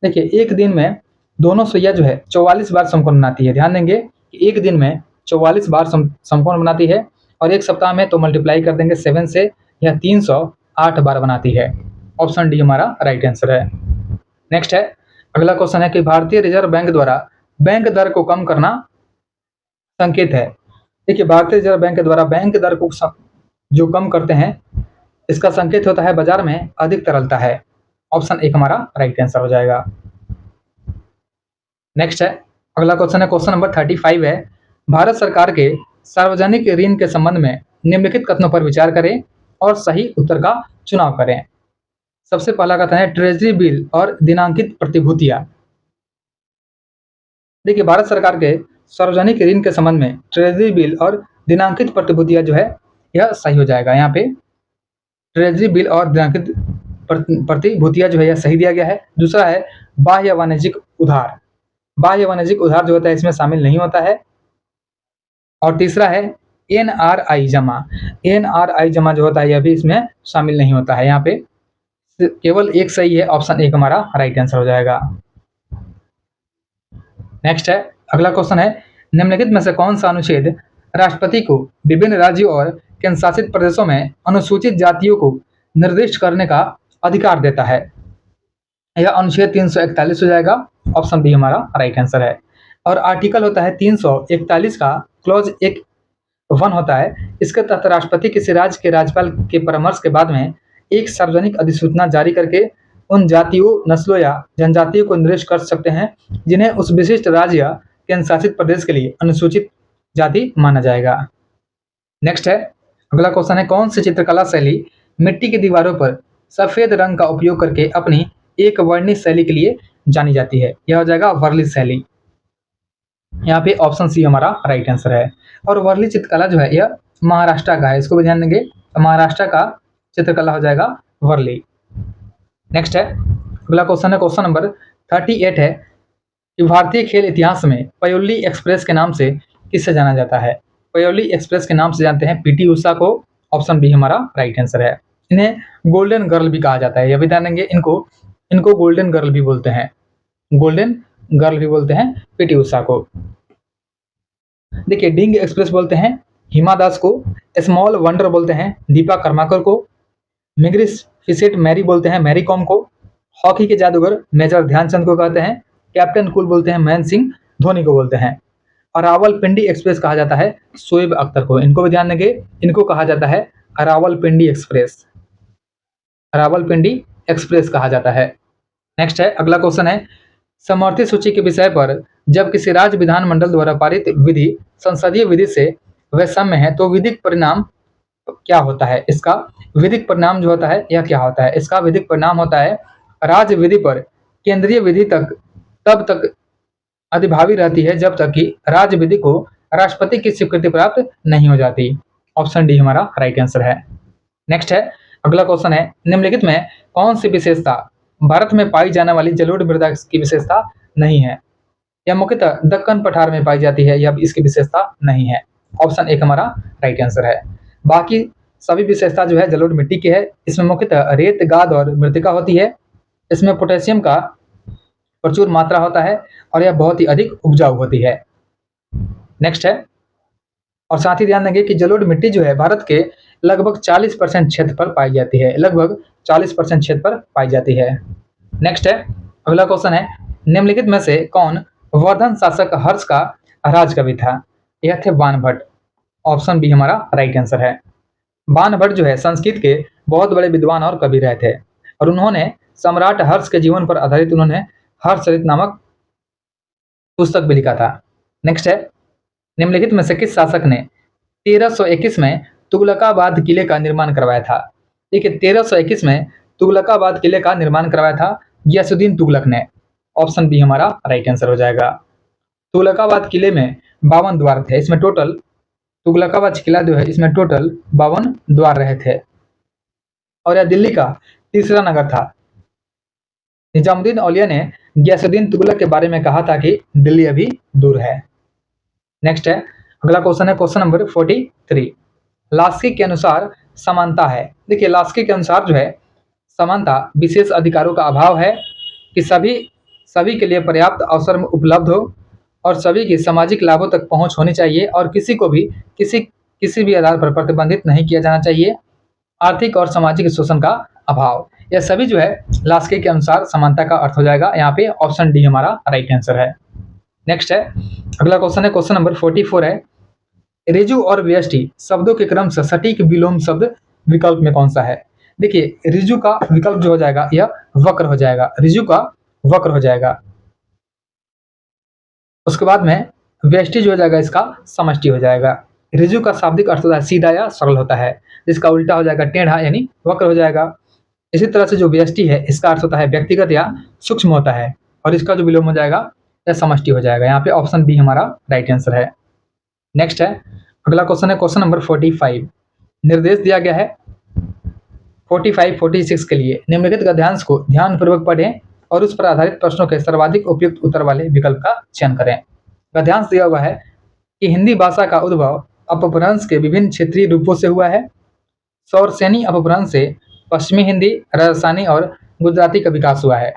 देखिए एक दिन में दोनों सुइयां जो है 44 बार समकोण बनाती है। ध्यान देंगे कि एक दिन में 44 बार समकोण बनाती है और एक सप्ताह में तो मल्टीप्लाई कर देंगे 7 से, यह 308 बार बनाती है। ऑप्शन डी हमारा राइट आंसर है। नेक्स्ट है अगला क्वेश्चन है कि भारतीय रिजर्व बैंक द्वारा बैंक दर को कम करना संकेत है। देखिए भारतीय रिजर्व बैंक के द्वारा बैंक दर को जो कम करते हैं इसका संकेत होता है बाजार में अधिक तरलता है। ऑप्शन एक हमारा राइट आंसर हो जाएगा। नेक्स्ट है अगला क्वेश्चन है क्वेश्चन नंबर 35 है भारत सरकार के सार्वजनिक ऋण के संबंध में निम्नलिखित कथनों पर विचार करें और सही उत्तर का चुनाव करें। सबसे पहला कथन है ट्रेजरी बिल और दिनांकित प्रतिभूतियां। देखिए भारत सरकार के सार्वजनिक ऋण के संबंध में ट्रेजरी बिल और दिनांकित प्रतिभूतियां जो है यह सही हो जाएगा। यहाँ पे ट्रेजरी बिल और दिनांकित प्रतिभूतियां जो है यह सही दिया गया है। दूसरा है बाह्य वाणिज्यिक उधार। बाह्य वाणिज्यिक उधार जो होता है इसमें शामिल नहीं होता है। और तीसरा है NRI जमा। NRI जमा जो होता है यह भी इसमें शामिल नहीं होता है। यहाँ पे केवल एक सही है, ऑप्शन एक हमारा राइट आंसर हो जाएगा। नेक्स्ट है अगला क्वेश्चन है निम्नलिखित में से कौन सा अनुच्छेद राष्ट्रपति को विभिन्न राज्यों और केंद्र शासित प्रदेशों में अनुसूचित जातियों को निर्दिष्ट करने का अधिकार देता है। यह अनुच्छेद 341 हो जाएगा। ऑप्शन बी हमारा राइट आंसर है। और आर्टिकल होता है 341 का क्लॉज 1 होता है। इसके तहत राष्ट्रपति किसी राज्य के राज्यपाल के परामर्श के बाद में एक सार्वजनिक अधिसूचना जारी करके उन जातियों, नस्लों या जनजातियों को निर्दिष्ट कर सकते हैं जिन्हें उस विशिष्ट राज्य या केंद्र शासित प्रदेश के लिए अनुसूचित जाति माना जाएगा। नेक्स्ट है अगला क्वेश्चन है कौन सी चित्रकला शैली मिट्टी की दीवारों पर सफेद रंग का उपयोग करके अपनी एक वर्णीय शैली के लिए जानी जाती है। यह हो जाएगा वर्ली शैली। यहाँ पे ऑप्शन सी हमारा राइट आंसर है। और वर्ली चित्रकला जो है यह महाराष्ट्र का है, इसको भी ध्यान देंगे। महाराष्ट्र का चित्रकला हो जाएगा वर्ली। नेक्स्ट है अगला क्वेश्चन है क्वेश्चन नंबर 38 है कि भारतीय खेल इतिहास में पयोली एक्सप्रेस के नाम से किससे जाना जाता है। पयोली एक्सप्रेस के नाम से जानते हैं PT उषा को। ऑप्शन बी हमारा राइट आंसर है। इन्हें गोल्डन गर्ल भी कहा जाता है, यह भी ध्यान देंगे। इनको गोल्डन गर्ल भी बोलते हैं, गोल्डन गर्ल भी बोलते हैं PT उषा को। देखिए डिंग एक्सप्रेस बोलते हैं हिमा दास को, स्मॉल वंडर बोलते हैं दीपा कर्माकर को, मैग्निफिसेंट मैरी बोलते हैं मैरी कॉम को, हॉकी के जादूगर मेजर ध्यानचंद को कहते हैं कैप्टन कूल बोलते हैं महेंद्र सिंह धोनी को बोलते हैं। और रावलपिंडी एक्सप्रेस कहा जाता है शोएब अख्तर को। इनको भी ध्यान देंगे, इनको कहा जाता है रावलपिंडी एक्सप्रेस, रावलपिंडी एक्सप्रेस कहा जाता है। नेक्स्ट है अगला क्वेश्चन है समर्थित सूची के विषय पर जब किसी राज्य विधानमंडल द्वारा पारित विधि संसदीय विधि से वैषम्य है तो विधिक परिणाम क्या होता है। इसका विधिक परिणाम जो होता है यह क्या होता है। इसका विधिक परिणाम होता है राज्य विधि पर केंद्रीय विधि तब तक अधिभावी रहती है जब तक कि राज्य विधि को राष्ट्रपति की स्वीकृति प्राप्त नहीं हो जाती। ऑप्शन डी हमारा राइट आंसर है। नेक्स्ट है अगला क्वेश्चन है निम्नलिखित में कौन सी विशेषता भारत में पाई जाने वाली जलोढ़ मृदा की विशेषता नहीं है। यह मुख्यतः दक्कन पठार में पाई जाती है, यह इसकी विशेषता नहीं है। ऑप्शन एक हमारा राइट आंसर है। बाकी सभी विशेषता जो है जलोढ़ मिट्टी की है। इसमें मुख्यतः रेत, गाद और मृतिका होती है। इसमें पोटेशियम का प्रचुर मात्रा होता है और यह बहुत ही अधिक उपजाऊ होती है। नेक्स्ट है, और साथ ही ध्यान देंगे कि जलोढ़ मिट्टी जो है भारत के लगभग 40% क्षेत्र पर पाई जाती है, लगभग 40% क्षेत्र पर पाई जाती है। नेक्स्ट है, अगला क्वेश्चन है, निम्नलिखित में से कौन वर्धन शासक हर्ष का राजकवि था? यह थे बाणभट्ट। ऑप्शन बी हमारा राइट आंसर है। बाणभट्ट जो है संस्कृत के बहुत बड़े विद्वान और कवि रहे थे और उन्होंने सम्राट हर्ष के जीवन पर आधारित उन्होंने हर्षचरित नामक पुस्तक भी लिखा था। नेक्स्ट है, निम्नलिखित में से किस शासक ने 1321 में तुगलकाबाद किले का निर्माण करवाया था? देखिए 1321 में तुगलकाबाद किले का निर्माण करवाया था गियासुद्दीन तुगलक ने। ऑप्शन बी हमारा राइट आंसर हो जाएगा। तुगलकाबाद किले में 52 द्वार थे, इसमें टोटल तुगलकाबाद किला जो है इसमें टोटल 52 द्वार रहे थे और यह दिल्ली का तीसरा नगर था। निजामुद्दीन औलिया ने गियासुद्दीन तुगलक के बारे में कहा था कि दिल्ली अभी दूर है। नेक्स्ट है, अगला क्वेश्चन है क्वेश्चन नंबर 43। लास्की के अनुसार समानता है। देखिए लास्की के अनुसार जो है समानता विशेष अधिकारों का अभाव है कि सभी के लिए पर्याप्त अवसर उपलब्ध हो और सभी की सामाजिक लाभों तक पहुंच होनी चाहिए और किसी को भी किसी भी आधार पर प्रतिबंधित नहीं किया जाना चाहिए। आर्थिक और सामाजिक शोषण का अभाव, यह सभी जो है लास्की के अनुसार समानता का अर्थ हो जाएगा। यहाँ पे ऑप्शन डी हमारा राइट आंसर है। नेक्स्ट है, अगला क्वेश्चन है क्वेश्चन नंबर 44 है, रिजु और व्यष्टि शब्दों के क्रम से सटीक विलोम शब्द विकल्प में कौन सा है? देखिए रिजु का विकल्प जो हो जाएगा यह वक्र हो जाएगा, रिजु का वक्र हो जाएगा। उसके बाद में व्यष्टि जो हो जाएगा इसका समष्टि हो जाएगा। रिजु का शाब्दिक अर्थ होता है सीधा या सरल होता है, जिसका उल्टा हो जाएगा टेढ़ा यानी वक्र हो जाएगा। इसी तरह से जो व्यष्टि है इसका अर्थ होता है व्यक्तिगत या सूक्ष्म होता है और इसका जो विलोम हो जाएगा यह समष्टि हो जाएगा। यहाँ पे ऑप्शन बी हमारा राइट आंसर है। नेक्स्ट है, अगला क्वेश्चन है क्वेश्चन नंबर 45। निर्देश दिया गया है 45-46 के लिए निम्नलिखित गद्यांश को ध्यानपूर्वक पढ़ें और उस पर आधारित प्रश्नों के सर्वाधिक उपयुक्त उत्तर वाले विकल्प का चयन करें। गद्यांश दिया हुआ है कि हिंदी भाषा का उद्भव अपभ्रंश के विभिन्न क्षेत्रीय रूपों से हुआ है। सौरसेनी अपभ्रंश से पश्चिमी हिंदी, राजस्थानी और गुजराती का विकास हुआ है,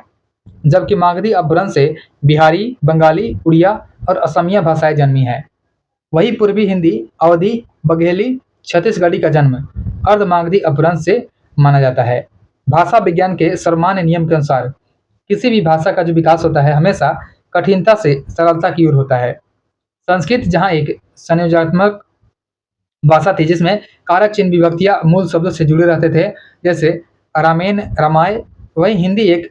जबकि मागधी अपभ्रंश से बिहारी, बंगाली, उड़िया और असमिया भाषाएं जन्मी हैं। वही पूर्वी हिंदी, अवधी, बघेली, छत्तीसगढ़ी का जन्म अर्धमागधी अपभ्रंश से माना जाता है। भाषा विज्ञान के सर्वमान्य नियम के अनुसार किसी भी भाषा का जो विकास होता है हमेशा कठिनता से सरलता की ओर होता है। संस्कृत जहाँ एक संयोजनात्मक भाषा थी जिसमें कारक चिन्ह विभक्तियां मूल शब्दों से जुड़े रहते थे, जैसे रामेन, रामाय, वही हिंदी एक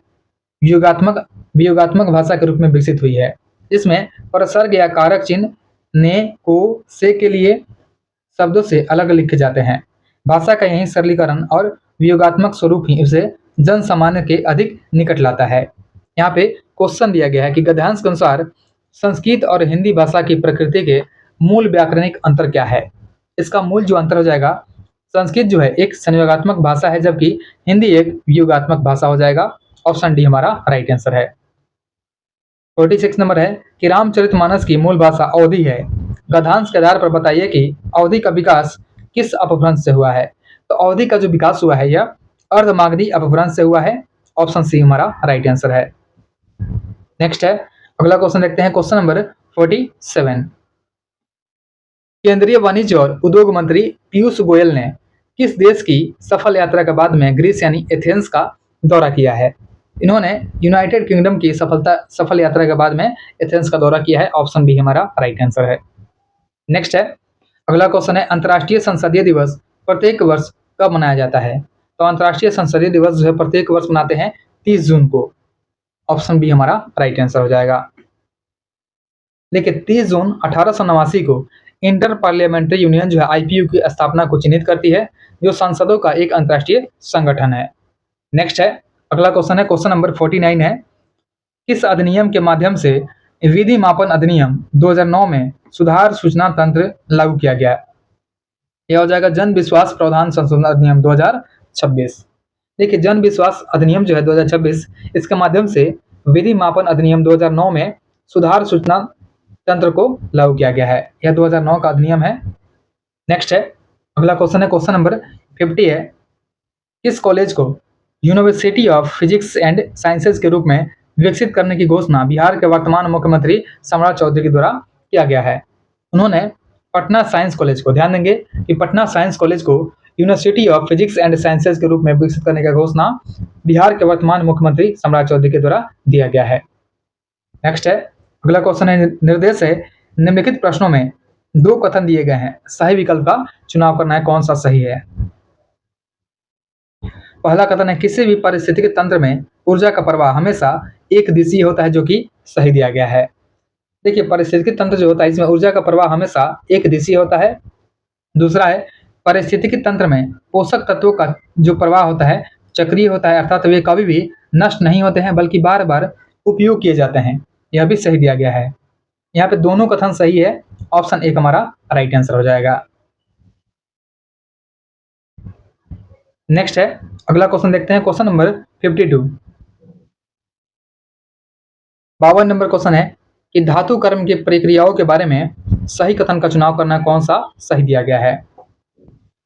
वियोगात्मक भाषा के रूप में विकसित हुई है, जिसमें प्रसर्ग या कारक चिन्ह ने, को, से के लिए शब्दों से अलग लिखे जाते हैं। भाषा का यही सरलीकरण और वियोगात्मक स्वरूप ही उसे जन सामान्य के अधिक निकट लाता है। यहाँ पे क्वेश्चन दिया गया है कि गद्यांश के अनुसार संस्कृत और हिंदी भाषा की प्रकृति के मूल व्याकरणिक अंतर क्या है? इसका मूल जो अंतर हो जाएगा, संस्कृत जो है एक संयोगात्मक भाषा है जबकि हिंदी एक वियोगात्मक भाषा हो जाएगा। ऑप्शन डी हमारा राइट आंसर है। 46 नंबर है कि रामचरितमानस की मूल भाषा अवधी है। गद्यांश के आधार पर बताइए कि अवधी का विकास किस अपभ्रंश से हुआ है? तो अवधी का जो विकास हुआ है यह अर्धमागधी अपभ्रंश से हुआ है। ऑप्शन सी हमारा राइट आंसर है। नेक्स्ट है, अगला क्वेश्चन देखते हैं क्वेश्चन नंबर 47। केंद्रीय वाणिज्य और उद्योग मंत्री पीयूष गोयल ने किस देश की सफल यात्रा के बाद में ग्रीस यानी एथेंस का दौरा किया है? इन्होंने यूनाइटेड किंगडम की सफल यात्रा के बाद में एथेंस का दौरा किया है। ऑप्शन बी हमारा राइट आंसर है। नेक्स्ट है, अगला क्वेश्चन है अंतर्राष्ट्रीय संसदीय दिवस प्रत्येक वर्ष कब मनाया जाता है? तो अंतर्राष्ट्रीय संसदीय दिवस जो है प्रत्येक वर्ष मनाते हैं 30 जून को। ऑप्शन बी हमारा राइट आंसर हो जाएगा। देखिए 30 जून 1889 को इंटर पार्लियामेंट्री यूनियन जो है आईपीयू की स्थापना को चिन्हित करती है, जो संसदों का एक अंतर्राष्ट्रीय संगठन है। नेक्स्ट है, अगला क्वेश्चन है क्वेश्चन नंबर 49 है, किस अधिनियम के माध्यम से विधि मापन अधिनियम 2009 में सुधार सूचना तंत्र लागू किया गया? यह हो जाएगा जन विश्वास प्रावधान संशोधन अधिनियम 2026। देखिए जन विश्वास अधिनियम जो है 2026, इसके माध्यम से विधि मापन अधिनियम 2009 में सुधार सूचना तंत्र को लागू किया गया है। यह 2009 का अधिनियम है। नेक्स्ट है, अगला क्वेश्चन है क्वेश्चन नंबर 50 है, किस कॉलेज को university of physics and sciences के रूप में विकसित करने की घोषणा बिहार के वर्तमान मुख्यमंत्री सम्राट चौधरी के द्वारा किया गया है। उन्होंने पटना साइंस कॉलेज को, ध्यान देंगे कि पटना साइंस कॉलेज को university of physics and sciences के रूप में विकसित करने का घोषणा बिहार के वर्तमान मुख्यमंत्री सम्राट चौधरी के द्वारा दिया गया है। नेक्स्ट है, अगला क्वेश्चन है, निर्देश है निम्नलिखित प्रश्नों में दो कथन दिए गए हैं, सही विकल्प का चुनाव करना है, कौन सा सही है। पहला कथन है, किसी भी पारिस्थितिकी तंत्र में ऊर्जा का प्रवाह हमेशा एक दिशीय होता है, जो कि सही दिया गया है। देखिए, पारिस्थितिकी तंत्र जो होता है इसमें ऊर्जा का प्रवाह हमेशा एक दिशीय होता है। दूसरा है, पारिस्थितिकी तंत्र में पोषक तत्वों का जो प्रवाह होता है चक्रीय होता है, अर्थात वे कभी भी नष्ट नहीं होते हैं बल्कि बार बार उपयोग किए जाते हैं, यह भी सही दिया गया है। यहाँ पे दोनों कथन सही है, ऑप्शन एक हमारा राइट आंसर हो जाएगा। नेक्स्ट है, अगला क्वेश्चन देखते हैं, क्वेश्चन नंबर 52। 52 नंबर क्वेश्चन है कि धातु कर्म की प्रक्रियाओं के बारे में सही कथन का चुनाव करना, कौन सा सही दिया गया है।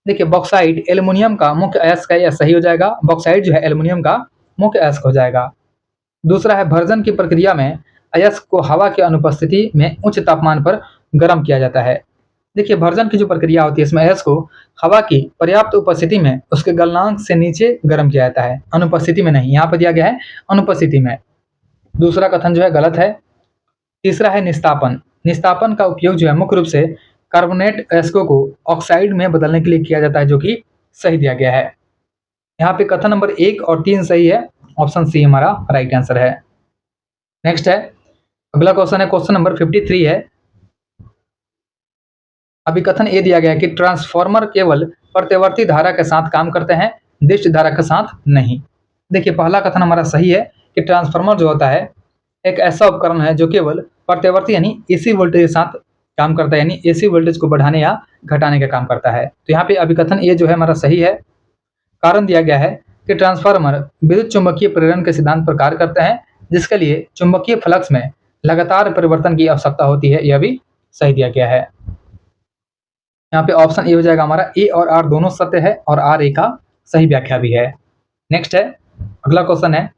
देखिए, बॉक्साइट एल्युमिनियम का मुख्य अयस्क है, यह सही हो जाएगा। बॉक्साइट जो है एल्युमिनियम का मुख्य अयस्क हो जाएगा। दूसरा है, भर्जन की प्रक्रिया में अयस्क को हवा की अनुपस्थिति में उच्च तापमान पर गर्म किया जाता है। देखिए, भर्जन की जो प्रक्रिया होती है इसमें अयस्क को हवा की पर्याप्त उपस्थिति में उसके गलनांक से नीचे गर्म किया जाता है, अनुपस्थिति में नहीं, यहाँ पर दिया गया है अनुपस्थिति में। दूसरा कथन जो है गलत है। तीसरा है, निस्तापन। निस्तापन का उपयोग जो है मुख्य रूप से कार्बोनेट अयस्कों को ऑक्साइड में बदलने के लिए किया जाता है, जो कि सही दिया गया है। यहाँ पे कथन नंबर 1 और 3 सही है, ऑप्शन सी हमारा राइट आंसर है। नेक्स्ट है, अगला क्वेश्चन है, क्वेश्चन नंबर 53 है। अभी कथन ए दिया गया है कि ट्रांसफार्मर केवल प्रत्यावर्ती धारा के साथ काम करते हैं, दिष्ट धारा के साथ नहीं। देखिए, पहला कथन हमारा सही है कि ट्रांसफार्मर जो होता है एक ऐसा उपकरण है जो केवल प्रत्यावर्ती यानी एसी वोल्टेज के साथ काम करता है, यानी एसी वोल्टेज को बढ़ाने या घटाने का काम करता है। तो यहाँ पे अभिकथन ए जो है हमारा सही है। कारण दिया गया है कि ट्रांसफार्मर विद्युत चुंबकीय प्रेरण के सिद्धांत पर कार्य करते हैं, जिसके लिए चुंबकीय फ्लक्स में लगातार परिवर्तन की आवश्यकता होती है, यह भी सही दिया गया है। यहाँ पे ऑप्शन ए हो जाएगा हमारा, ए और आर दोनों सत्य है और आर ए का सही व्याख्या भी है। नेक्स्ट है, अगला क्वेश्चन है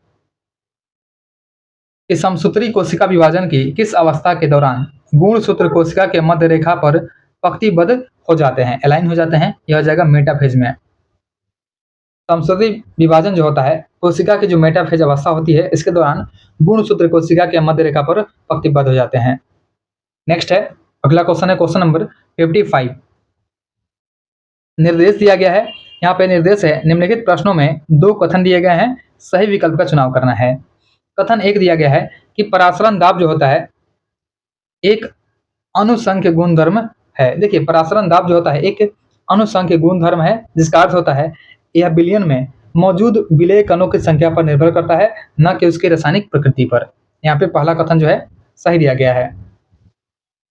कि समसूत्री कोशिका विभाजन की किस अवस्था के दौरान गुणसूत्र कोशिका के मध्य रेखा पर पंक्तिबद्ध हो जाते हैं, अलाइन हो जाते हैं, यह हो जाएगा मेटाफेज में। समसूत्री विभाजन जो होता है कोशिका की जो मेटाफेज अवस्था होती है इसके दौरान गुणसूत्र कोशिका के मध्य रेखा पर पंक्तिबद्ध हो जाते हैं। नेक्स्ट है, अगला क्वेश्चन है, क्वेश्चन नंबर 55। निर्देश दिया गया है, यहाँ पे निर्देश है निम्नलिखित प्रश्नों में दो कथन दिए गए हैं, सही विकल्प का चुनाव करना है। कथन एक दिया गया है कि परासरण दाब जो होता है एक अनुसंख्य गुणधर्म है। देखिए, परासरण दाब जो होता है एक अनुसंख्य गुणधर्म है, जिसका अर्थ होता है यह बिलियन में मौजूद विलेय कणों की संख्या पर निर्भर करता है, न कि उसकी रासायनिक प्रकृति पर। यहाँ पे पहला कथन जो है सही दिया गया है।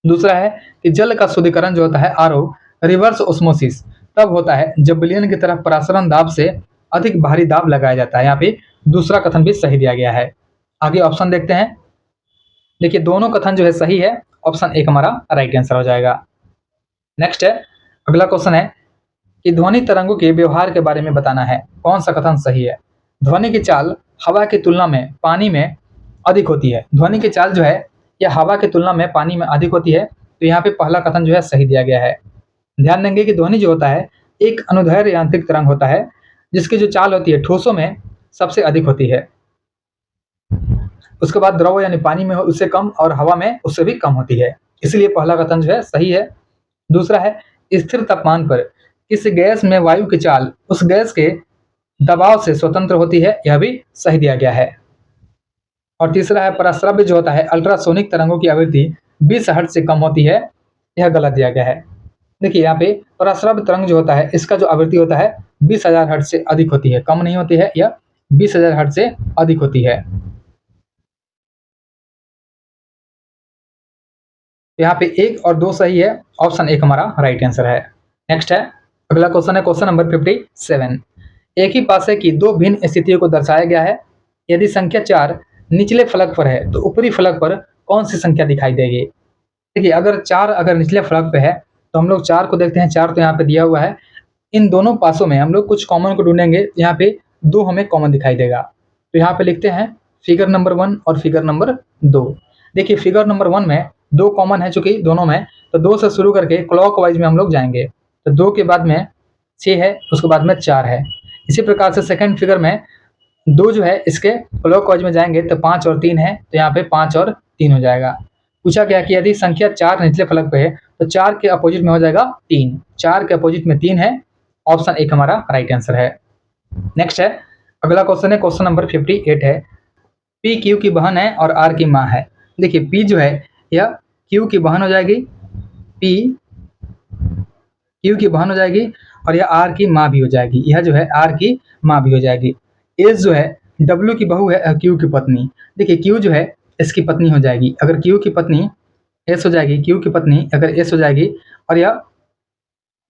दूसरा है कि जल का शुद्धिकरण जो होता है आरओ रिवर्स ऑस्मोसिस तब होता है जब विलयन की तरफ परासरण दाब से अधिक भारी दाब लगाया जाता है। यहाँ पे दूसरा कथन भी सही दिया गया है। आगे ऑप्शन देखते हैं। देखिए, दोनों कथन जो है सही है, ऑप्शन एक हमारा राइट आंसर हो जाएगा। नेक्स्ट है, अगला क्वेश्चन है कि ध्वनि तरंगों के व्यवहार के बारे में बताना है, कौन सा कथन सही है। ध्वनि की चाल हवा की तुलना में पानी में अधिक होती है। ध्वनि की चाल जो है यह हवा की तुलना में पानी में अधिक होती है, तो यहाँ पे पहला कथन जो है सही दिया गया है। ध्यान देंगे कि ध्वनि जो होता है एक अनुदैर्ध्य यांत्रिक तरंग होता है, जिसकी जो चाल होती है ठोसों में सबसे अधिक होती है, उसके बाद द्रव यानी पानी में उससे कम और हवा में उससे भी कम होती है, इसलिए पहला कथन जो है सही है। दूसरा है, स्थिर तापमान पर किसी गैस में वायु की चाल उस गैस के दबाव से स्वतंत्र होती है, यह भी सही दिया गया है। और तीसरा है, पराश्रव्य जो होता है अल्ट्रासोनिक तरंगों की आवृत्ति 20 हर्ट्ज से कम होती है, यह गलत दिया गया है। देखिए, यहाँ पे पराश्रव्य तरंग जो होता है इसका जो आवृत्ति होता है 20,000 हर्ट्ज से अधिक होती है, कम नहीं होती है, यह 20,000 हर्ट्ज से अधिक होती है। यहाँ पे 1 और 2 सही है, ऑप्शन 1 हमारा राइट आंसर है। नेक्स्ट है, अगला क्वेश्चन है, क्वेश्चन नंबर 57। एक ही पासे की दो भिन्न स्थितियों को दर्शाया गया है। यदि संख्या 4 निचले फलक पर है तो ऊपरी फलक पर कौन सी संख्या दिखाई देगी। देखिए, अगर 4 अगर निचले फलक पे है तो हम लोग 4 को देखते हैं। 4 तो यहाँ पे दिया हुआ है, इन दोनों पासों में हम लोग कुछ कॉमन को ढूंढेंगे। यहाँ पे 2 हमें कॉमन दिखाई देगा, तो यहाँ पे लिखते हैं फिगर नंबर 1 और फिगर नंबर 2। देखिए फिगर नंबर 1 में 2 कॉमन है चूंकि दोनों में, तो 2 से शुरू करके क्लॉकवाइज में हम लोग जाएंगे। तो 2 के बाद में 6 है, उसके बाद में 4 है। इसी प्रकार से सेकंड फिगर में 2 जो है इसके क्लॉकवाइज में जाएंगे तो 5 और 3 है, तो यहाँ पे 5 और 3 हो जाएगा। पूछा गया कि यदि संख्या 4 निचले फलक पे है तो 4 के अपोजिट में हो जाएगा 3। 4 के अपोजिट में 3 है, ऑप्शन 1 हमारा राइट आंसर है। नेक्स्ट है, अगला क्वेश्चन है, क्वेश्चन नंबर 58 है। पी क्यू की बहन है और आर की माँ है। देखिए पी जो है यह क्यू की बहन हो जाएगी, पी क्यू की बहन हो जाएगी, और यह आर की माँ भी हो जाएगी। यह जो है आर की माँ भी हो जाएगी। एस जो है डब्ल्यू की बहू है, क्यू की पत्नी। देखिए क्यू जो है एस की पत्नी हो जाएगी। अगर क्यू की पत्नी एस हो जाएगी, क्यू की पत्नी अगर एस हो जाएगी, और यह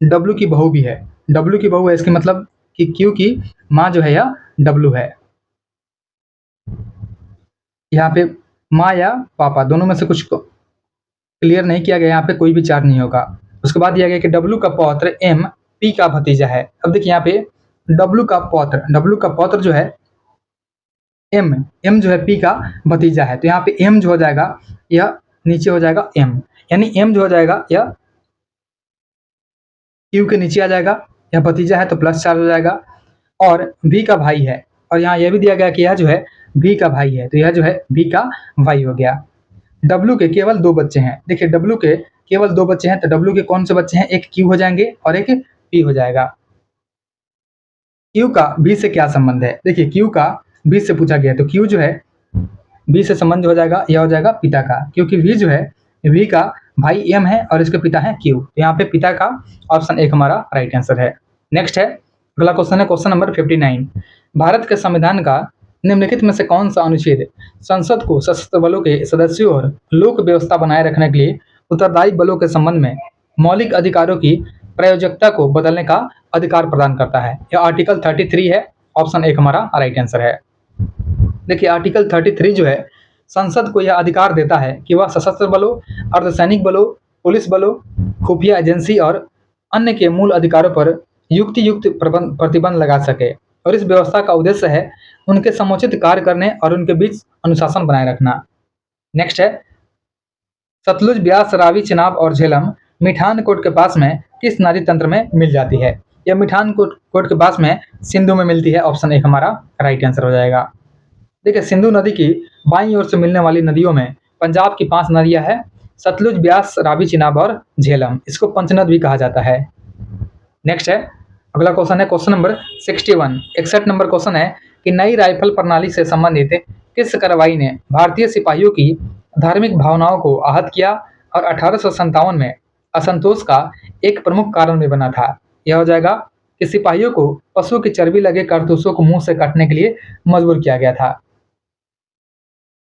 डब्ल्यू की बहू भी है, डब्ल्यू की बहू है, इसकी मतलब कि क्यू की माँ जो है यह डब्ल्यू है। यहाँ पे माँ या पापा दोनों में से कुछ को क्लियर नहीं किया गया, यहाँ पे कोई भी चार्ज नहीं होगा। उसके बाद दिया गया कि डब्ल्यू का पौत्र एम पी का भतीजा है। अब देखिए यहाँ पे डब्ल्यू का पौत्र जो है एम, एम जो है पी का भतीजा है, तो यहाँ पे एम जो हो जाएगा यह नीचे हो जाएगा एम, यानी एम जो हो जाएगा यह क्यू के नीचे आ जाएगा। यह भतीजा है तो प्लस चार्ज हो जाएगा, और भी का भाई है, और यहाँ यह भी दिया गया कि यह जो है भी का भाई है, तो यह जो है भी का भाई हो गया। डब्ल्यू के केवल 2 बच्चे हैं। देखिए डब्ल्यू के केवल 2 बच्चे हैं, तो डब्ल्यू के कौन से बच्चे हैं, एक क्यू हो जाएंगे और एक पी हो जाएगा। क्यू का बी से क्या संबंध है? देखिए क्यू का बी से पूछा गया, तो क्यू जो है बी से संबंध हो जाएगा, यह हो जाएगा पिता का, क्योंकि वी जो है वी का भाई एम है और इसके पिता है क्यू, तो यहाँ पे पिता का ऑप्शन 1 हमारा राइट आंसर है। नेक्स्ट है, अगला क्वेश्चन है क्वेश्चन नंबर 59। भारत के संविधान का निम्नलिखित में से कौन सा अनुच्छेद संसद को सशस्त्र बलों के सदस्यों और लोक व्यवस्था बनाए रखने के लिए उत्तरदायी बलों के संबंध में मौलिक अधिकारों की प्रयोजकता को बदलने का अधिकार प्रदान करता है? यह आर्टिकल 33 है, ऑप्शन 1 हमारा राइट आंसर है। देखिए आर्टिकल 33 जो है संसद को यह अधिकार देता है कि वह सशस्त्र बलों, अर्धसैनिक बलों, पुलिस बलों, खुफिया एजेंसी और अन्य के मूल अधिकारों पर युक्त प्रतिबंध लगा सके, और इस व्यवस्था का उद्देश्य है उनके समुचित कार्य करने और उनके बीच अनुशासन बनाए रखना। नेक्स्ट है, सतलुज, ब्यास, रावी, चिनाब और झेलम मिठानकोट के पास में किस नदी तंत्र में मिल जाती है? यह मिठानकोट के पास में सिंधु में मिलती है, ऑप्शन 1 हमारा राइट आंसर हो जाएगा। देखिए सिंधु नदी की बाईं ओर से मिलने वाली नदियों में पंजाब की 5 नदियां हैं, सतलुज, ब्यास, रावी, चिनाब और झेलम। इसको पंचनद भी कहा जाता है। नेक्स्ट है, अगला क्वेश्चन है क्वेश्चन नंबर 61। 61 नंबर क्वेश्चन है कि नई राइफल प्रणाली से संबंधित किस कार्रवाई ने भारतीय सिपाहियों की धार्मिक भावनाओं को आहत किया और 1857 में असंतोष का एक प्रमुख कारण भी बना था? यह हो जाएगा कि सिपाहियों को पशु की चर्बी लगे कारतूसों को मुंह से काटने के लिए मजबूर किया गया था।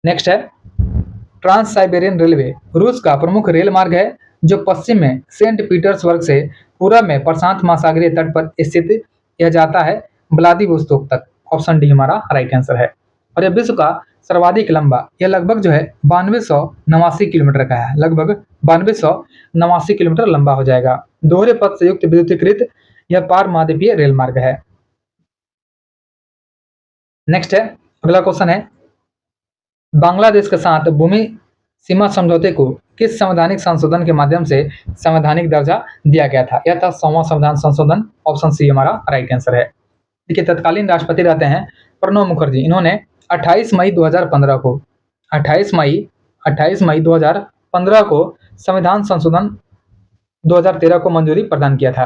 नेक्स्ट है, ट्रांस साइबेरियन रेलवे रूस का प्रमुख रेल मार्ग है जो पश्चिम में सेंट पीटर्सबर्ग से पूरब में प्रशांत महासागरीय तट पर स्थित यह जाता है व्लादिवोस्तोक तक, ऑप्शन डी हमारा राइट आंसर है। और यह विश्व का सर्वाधिक लंबा, यह लगभग जो है 9289 किलोमीटर का है, लगभग 9289 किलोमीटर लंबा हो जाएगा। दोहरे पथ से युक्त विद्युतीकृत यह पार महाद्वीपीय रेल मार्ग है। नेक्स्ट है, अगला क्वेश्चन है, बांग्लादेश के साथ भूमि सीमा समझौते को किस संवैधानिक संशोधन के माध्यम से संवैधानिक दर्जा दिया गया था? यह था 100वां संविधान संशोधन, ऑप्शन सी हमारा राइट आंसर है। देखिए तत्कालीन राष्ट्रपति रहते हैं प्रणब मुखर्जी। इन्होंने 28 मई 2015 को 28 मई 2015 को संविधान संशोधन 2013 को मंजूरी प्रदान किया था।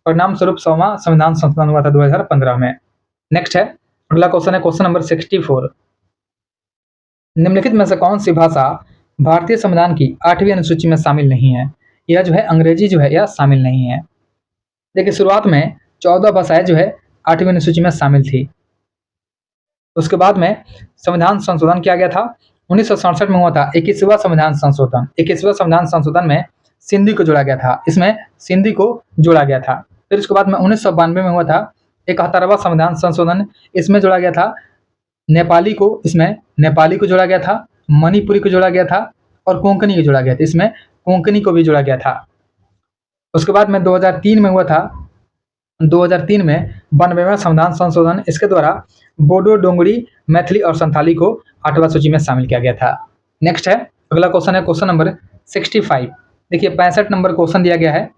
परिणाम स्वरूप 100वां संविधान संशोधन हुआ था 2015 में। नेक्स्ट है, अगला क्वेश्चन है क्वेश्चन नंबर 64। निम्नलिखित में से कौन सी भाषा भारतीय संविधान की 8वीं अनुसूची में शामिल नहीं है? यह जो है अंग्रेजी जो है यह शामिल नहीं है। देखिए शुरुआत में 14 भाषाएं जो है 8वीं अनुसूची में शामिल थी। उसके बाद में संविधान संशोधन किया गया था, 1967 में हुआ था 21वां संविधान संशोधन। 21वां संविधान संशोधन में सिंधी को जोड़ा गया था, इसमें सिंधी को जोड़ा गया था। फिर उसके बाद में 1992 में हुआ था 71वां संविधान संशोधन, इसमें जोड़ा गया था नेपाली को, इसमें नेपाली को जोड़ा गया था, मणिपुरी को जोड़ा गया था और कोंकणी को जोड़ा गया था, इसमें कोंकणी को भी जोड़ा गया था। उसके बाद में 2003 में हुआ था 2003 में 92वां संविधान संशोधन, इसके द्वारा बोडो, डोंगरी, मैथिली और संथाली को 8वां सूची में शामिल किया गया था। नेक्स्ट है, अगला क्वेश्चन है क्वेश्चन नंबर 65। देखिए 65 नंबर क्वेश्चन दिया गया है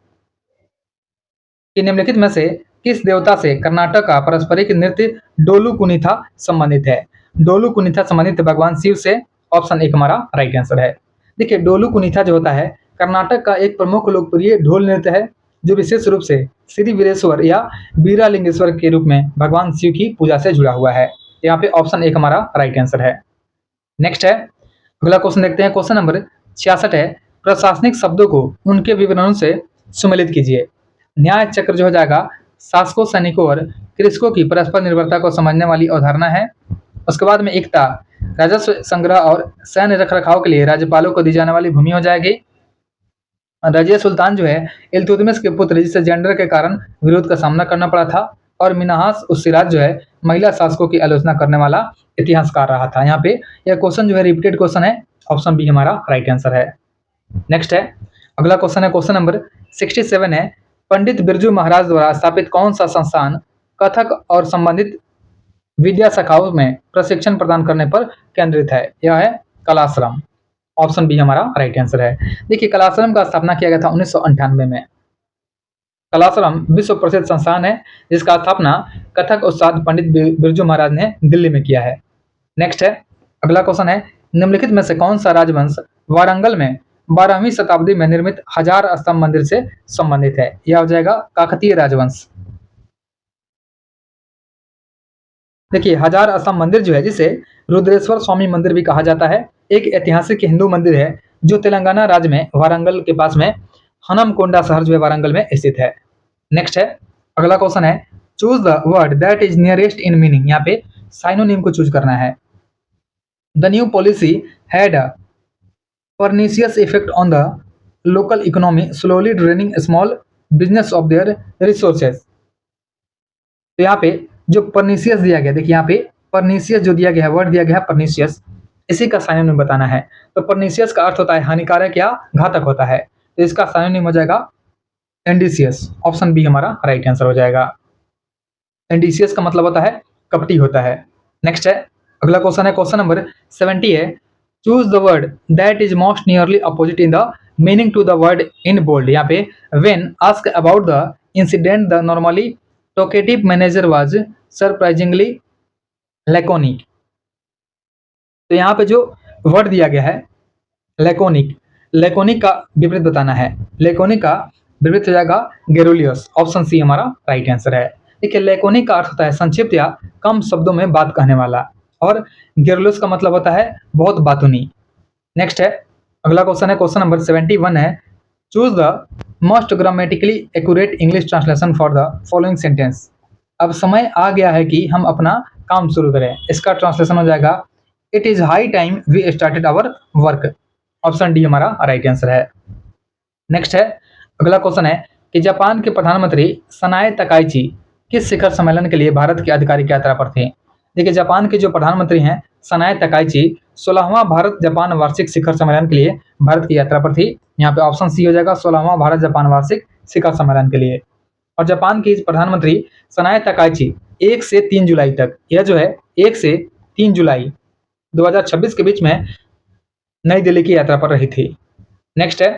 कि निम्नलिखित में से किस देवता से कर्नाटक का पारंपरिक नृत्य डोलू कुनीथा संबंधित है? डोलू कुनीथा संबंधित भगवान शिव से। ऑप्शन 1 हमारा राइट आंसर है। देखिए डोलू कुनीथा जो होता है कर्नाटक का एक प्रमुख लोकप्रिय ढोल नृत्य है, जो विशेष रूप से श्री वीरेश्वर या वीरालिंगेश्वर के रूप में भगवान शिव की पूजा से जुड़ा हुआ है। यहाँ पे ऑप्शन 1 हमारा राइट आंसर है। नेक्स्ट है, अगला क्वेश्चन देखते हैं। क्वेश्चन नंबर 66 है, प्रशासनिक शब्दों को उनके विवरणों से सुमेलित कीजिए। न्याय चक्र जो हो जाएगा शासकों, सैनिकों और कृषकों की परस्पर निर्भरता को समझने वाली अवधारणा है। उसके बाद में एकता, राजस्व संग्रह और सैन्य रखरखाव के लिए राज्यपालों को दी जाने वाली भूमि हो जाएगी। रजिया सुल्तान जो है इल्तुतमिश के पुत्र, जिसे जेंडर के कारण विरोध का सामना करना पड़ा था। और मिन्हास उस सिराज जो है महिला शासकों की आलोचना करने वाला इतिहासकार रहा था। यहाँ पे यह क्वेश्चन जो है रिपीटेड क्वेश्चन है। ऑप्शन बी हमारा राइट आंसर है। नेक्स्ट है, अगला क्वेश्चन है क्वेश्चन नंबर 67 है, पंडित बिरजू महाराज द्वारा स्थापित कौन सा संस्थान कथक और संबंधित विद्या शाखाओं में प्रशिक्षण प्रदान करने पर केंद्रित है? यह है कलाश्रम। ऑप्शन बी हमारा राइट आंसर है। देखिए कलाश्रम का स्थापना किया गया था 1998 में। कलाश्रम विश्व प्रसिद्ध संस्थान है, जिसका स्थापना कथक उस्ताद पंडित बिरजू महाराज ने दिल्ली में किया है। नेक्स्ट है, अगला क्वेश्चन है, निम्नलिखित में से कौन सा राजवंश वारंगल में 12वीं शताब्दी में निर्मित हजार स्तंभ मंदिर से संबंधित है? यह हो जाएगा काकतीय राजवंश। देखिए हजार स्तंभ मंदिर जो है, जिसे रुद्रेश्वर स्वामी मंदिर भी कहा जाता है, एक ऐतिहासिक हिंदू मंदिर है जो तेलंगाना राज्य में वारंगल के पास में हनमकोंडा शहर जो है वारंगल में स्थित है। नेक्स्ट है, अगला क्वेश्चन है, choose the word that is nearest in meaning. यहाँ पे साइनोनिम को चूज करना है। The new policy had a pernicious effect on the local economy, slowly draining small business of their resources। तो यहाँ पे जो परनीसियस दिया गया, देखिए यहाँ पे परनीसियस जो दिया गया है, वर्ड दिया गया है परनीसियस, इसी का साइनोनिम बताना है। तो परनीसियस का अर्थ होता है हानिकारक या घातक होता है, तो इसका साइनोनिम हो जाएगा एंडिसियस। ऑप्शन बी हमारा राइट आंसर हो जाएगा। एंडिसियस का मतलब होता है कपटी होता है। नेक्स्ट है, अगला क्वेश्चन है क्वेश्चन नंबर 70 है, choose the word that is most nearly opposite in the meaning to the word in bold. यहाँ पे when ask about the incident the normally talkative manager was surprisingly laconic. तो यहाँ पे जो word दिया गया है लैकोनिक, लैकोनिक का विपरीत बताना है। लैकोनिक का विपरीत हो जाएगा गेरुलियस। ऑप्शन सी हमारा राइट आंसर है। देखिए लैकोनिक का अर्थ होता है संक्षिप्त या कम शब्दों में बात कहने वाला, और गेरुलियस का मतलब होता है बहुत बातूनी। नेक्स्ट है, अगला क्वेश्चन है क्वेश्चन नंबर 71 है, choose the most grammatically accurate English translation for the following sentence. अब समय आ गया है कि हम अपना काम शुरू करें। इसका ट्रांसलेशन हो जाएगा, it is high time we started our work. Option D हमारा राइट आंसर है। नेक्स्ट है, अगला क्वेश्चन है कि जापान के प्रधानमंत्री सनाए तकाइची किस शिखर सम्मेलन के लिए भारत की आधिकारिक यात्रा पर थे? देखिए जापान के जो प्रधानमंत्री हैं सनाए तकाइची 16वां भारत जापान वार्षिक शिखर सम्मेलन के लिए भारत की यात्रा पर थी। यहाँ पे ऑप्शन सी हो जाएगा 16वां भारत जापान वार्षिक शिखर सम्मेलन के लिए। और जापान की प्रधानमंत्री सनाए तकाइची 1 से 3 जुलाई तक, यह जो है 1 से 3 जुलाई 2026 के बीच में नई दिल्ली की यात्रा पर रही थी। नेक्स्ट है,